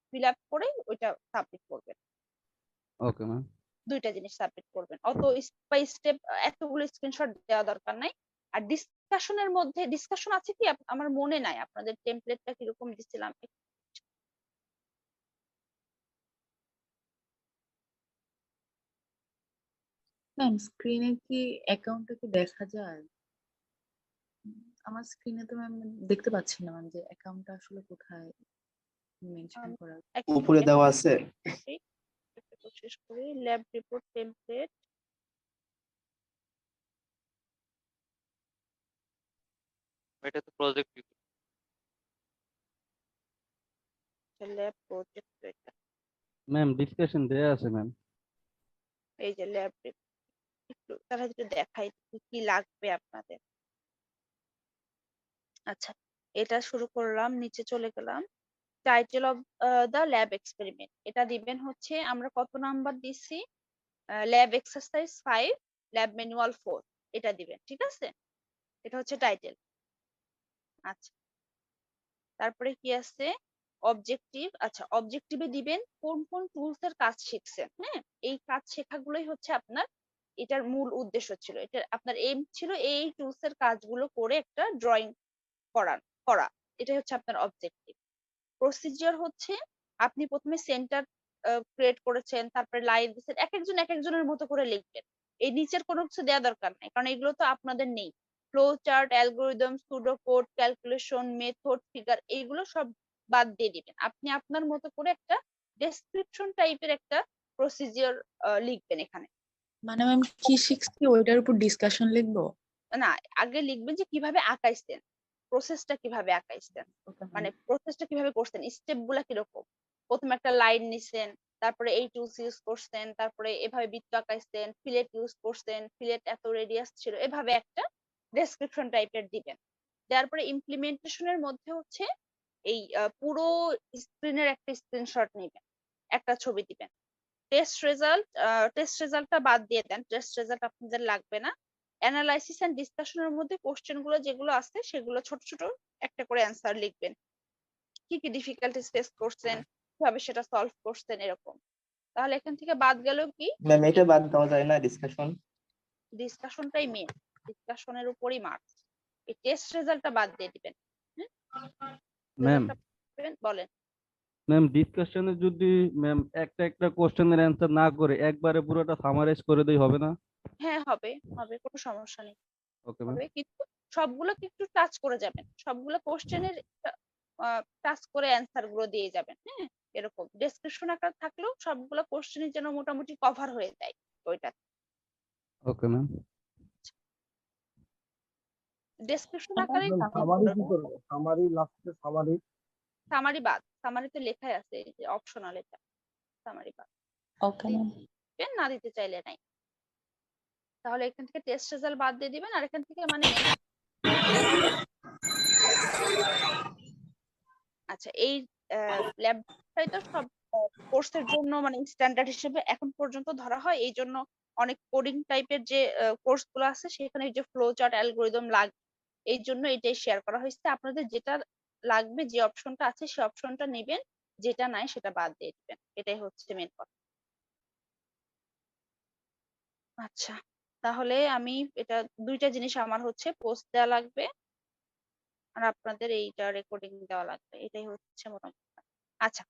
ফিল আপ করে ওইটা সাবমিট করবেন। Okay ma'am. দুইটা জিনিস সাবমিট করবেন, অত স্টেপ বাই স্টেপ এতগুলো স্ক্রিনশট দেওয়া দরকার নাই। আর ডিসকাশনের মধ্যে ডিসকাশন আছে কি আমার মনে নাই আপনাদের টেমপ্লেটটা কিরকম দিছিলাম। ম্যাম স্ক্রিনে কি অ্যাকাউন্টটা কি দেখা যায়? আমার স্ক্রিনে তো ম্যাম দেখতে পাচ্ছি না ম্যাম যে অ্যাকাউন্টটা আসলে কোথায় মেনশন করা। উপরে দেওয়া আছে। শেষ করি ল্যাব রিপোর্ট টেমপ্লেট। এটা তো প্রজেক্ট ল্যাব প্রজেক্ট, এটা ম্যাম ডিসকাশন দেয়া আছে ম্যাম। এই যে ল্যাব রিপোর্ট। একটু তারা একটু দেখাই কি কি লাগবে আপনাদের। আচ্ছা, এটা শুরু করলাম, নিচে চলে গেলাম। Title of the lab experiment, এটা দিবেন হচ্ছে আমরা কত নাম্বার দিছি, ল্যাব এক্সারসাইজ 5 ল্যাব ম্যানুয়াল 4, এটা দিবেন। ঠিক আছে, এটা হচ্ছে টাইটেল। আচ্ছা, তারপরে কি আছে অবজেক্টিভ। আচ্ছা, অবজেক্টিভে দিবেন কোন কোন টুলস এর কাজ শিখছেন। হ্যাঁ, এই কাজ শেখাগুলোই হচ্ছে আপনার এটার মূল উদ্দেশ্য ছিল, এটা আপনার এম ছিল এই টুলস এর কাজগুলো করে একটা ড্রয়িং করা। এটাই হচ্ছে আপনার অবজেক্টিভ। প্রসিজিওর হচ্ছে আপনি প্রথমে সেন্টার ক্রিয়েট করেছেন, তারপরে লাইন দিচ্ছেন, এক একজনের মতো করে লিখবেন। এই নিচের কোনো কিছু দেওয়া দরকার নাই, কারণ এগুলো তো আপনাদের নেই। Flow chart, algorithm, pseudo code, calculation, method, figure, এইগুলো সব বাদ দিয়ে দিবেন। আপনি আপনার মতো করে একটা ডেসক্রিপশন টাইপের একটা প্রসিজিওর লিখবেন এখানে। মানে ম্যাম কি শিখছি ওইটার উপর ডিসকাশন লিখবো? না, আগে লিখবেন যে কিভাবে আঁকাইছেন, প্রসেসটা কিভাবে আঁকাইছেন, মানে প্রসেসটা কিভাবে করছেন, স্টেপ গুলা কিরকম। প্রথমে একটা লাইন নিছেন, তারপরে এই টুলস ইউজ করছেন, তারপরে এভাবে বৃত্ত আঁকাইছেন, ফিলেট ইউজ করছেন, ফিলেট এত রেডিয়াস ছিল, এভাবে একটা ডেসক্রিপশন টাইপের দিবেন। দেওয়ার পরে ইমপ্লিমেন্টেশনের মধ্যে হচ্ছে এই পুরো স্ক্রিনের একটা স্ক্রিনশট নেবেন, একটা ছবি দিবেন। টেস্ট রেজাল্টটা বাদ দিয়ে দেন, টেস্ট রেজাল্ট আপনাদের লাগবে না। অ্যানালাইসিস এন্ড ডিসকাশনের মধ্যে কোশ্চেন গুলো যেগুলো আছে সেগুলো ছোট ছোট একটা করে অ্যান্সার লিখবেন, কি কি ডিফিকাল্টিস ফেস করছেন, কিভাবে সেটা সলভ করছেন, এরকম। তাহলে এখান থেকে বাদ গেল কি, ম্যাম এটা বাদ দেওয়া যায় না ডিসকাশন? ডিসকাশনটাই মেন, ডিসকাশনের উপরই মার্কস। এই টেস্ট রেজাল্টটা বাদ দিয়ে দিবেন। ম্যাম বলেন। ম্যাম ডিসকাশনে যদি ম্যাম একটা একটা কোশ্চেনের অ্যান্সার না করে একবারে পুরোটা সামারাইজ করে দেই, হবে না? হ্যাঁ, হবে হবে, কোনো সমস্যা নেই, ওকে ম্যাম। হবে। কিন্তু সবগুলোকে একটু টাচ করে যাবেন, সবগুলো কোশ্চেনের টাচ করে অ্যান্সার গুলো দিয়ে যাবেন। হ্যাঁ, এরকম ডেসক্রিপশন আকার থাকলেও সবগুলো কোশ্চেনের যেন মোটামুটি কভার হয়ে যায় ওইটা। Okay ma'am. ডেসক্রিপশন ম্যাম, আকারে সামারি কি করবো? সামারি লাস্টে সামারি সামারি বাদ, সামারিতে লেখাই আছে এই যে অপশনাল, এটা সামারি বাদ ওকে ম্যাম। দিবেন, না দিতে চাইলে নাই। তাহলে এখান থেকে টেস্ট রেজাল্ট বাদ দিয়ে দিবেন, আর এখান থেকে মানে আচ্ছা এই ল্যাবটাই তো সব কোর্সের জন্য মানে স্ট্যান্ডার্ড হিসেবে এখন পর্যন্ত ধরা হয়, এই জন্য অনেক কোডিং টাইপের যে কোর্স গুলো আছে সেখানে যে ফ্লো চার্ট অ্যালগোরিদম লাগে, এই জন্য এটাই শেয়ার করা হয়েছে। আপনাদের যেটা লাগবে, যে অপশনটা আছে সেই অপশনটা নেবেন, যেটা নাই সেটা বাদ দিয়ে দিবেন, এটাই হচ্ছে মেন কথা। আচ্ছা, তাহলে আমি এটা দুইটা জিনিস আমার হচ্ছে পোস্ট দেওয়া লাগবে, আর আপনাদের এইটা রেকর্ডিং দেওয়া লাগবে, এটাই হচ্ছে মোটামুটি। আচ্ছা,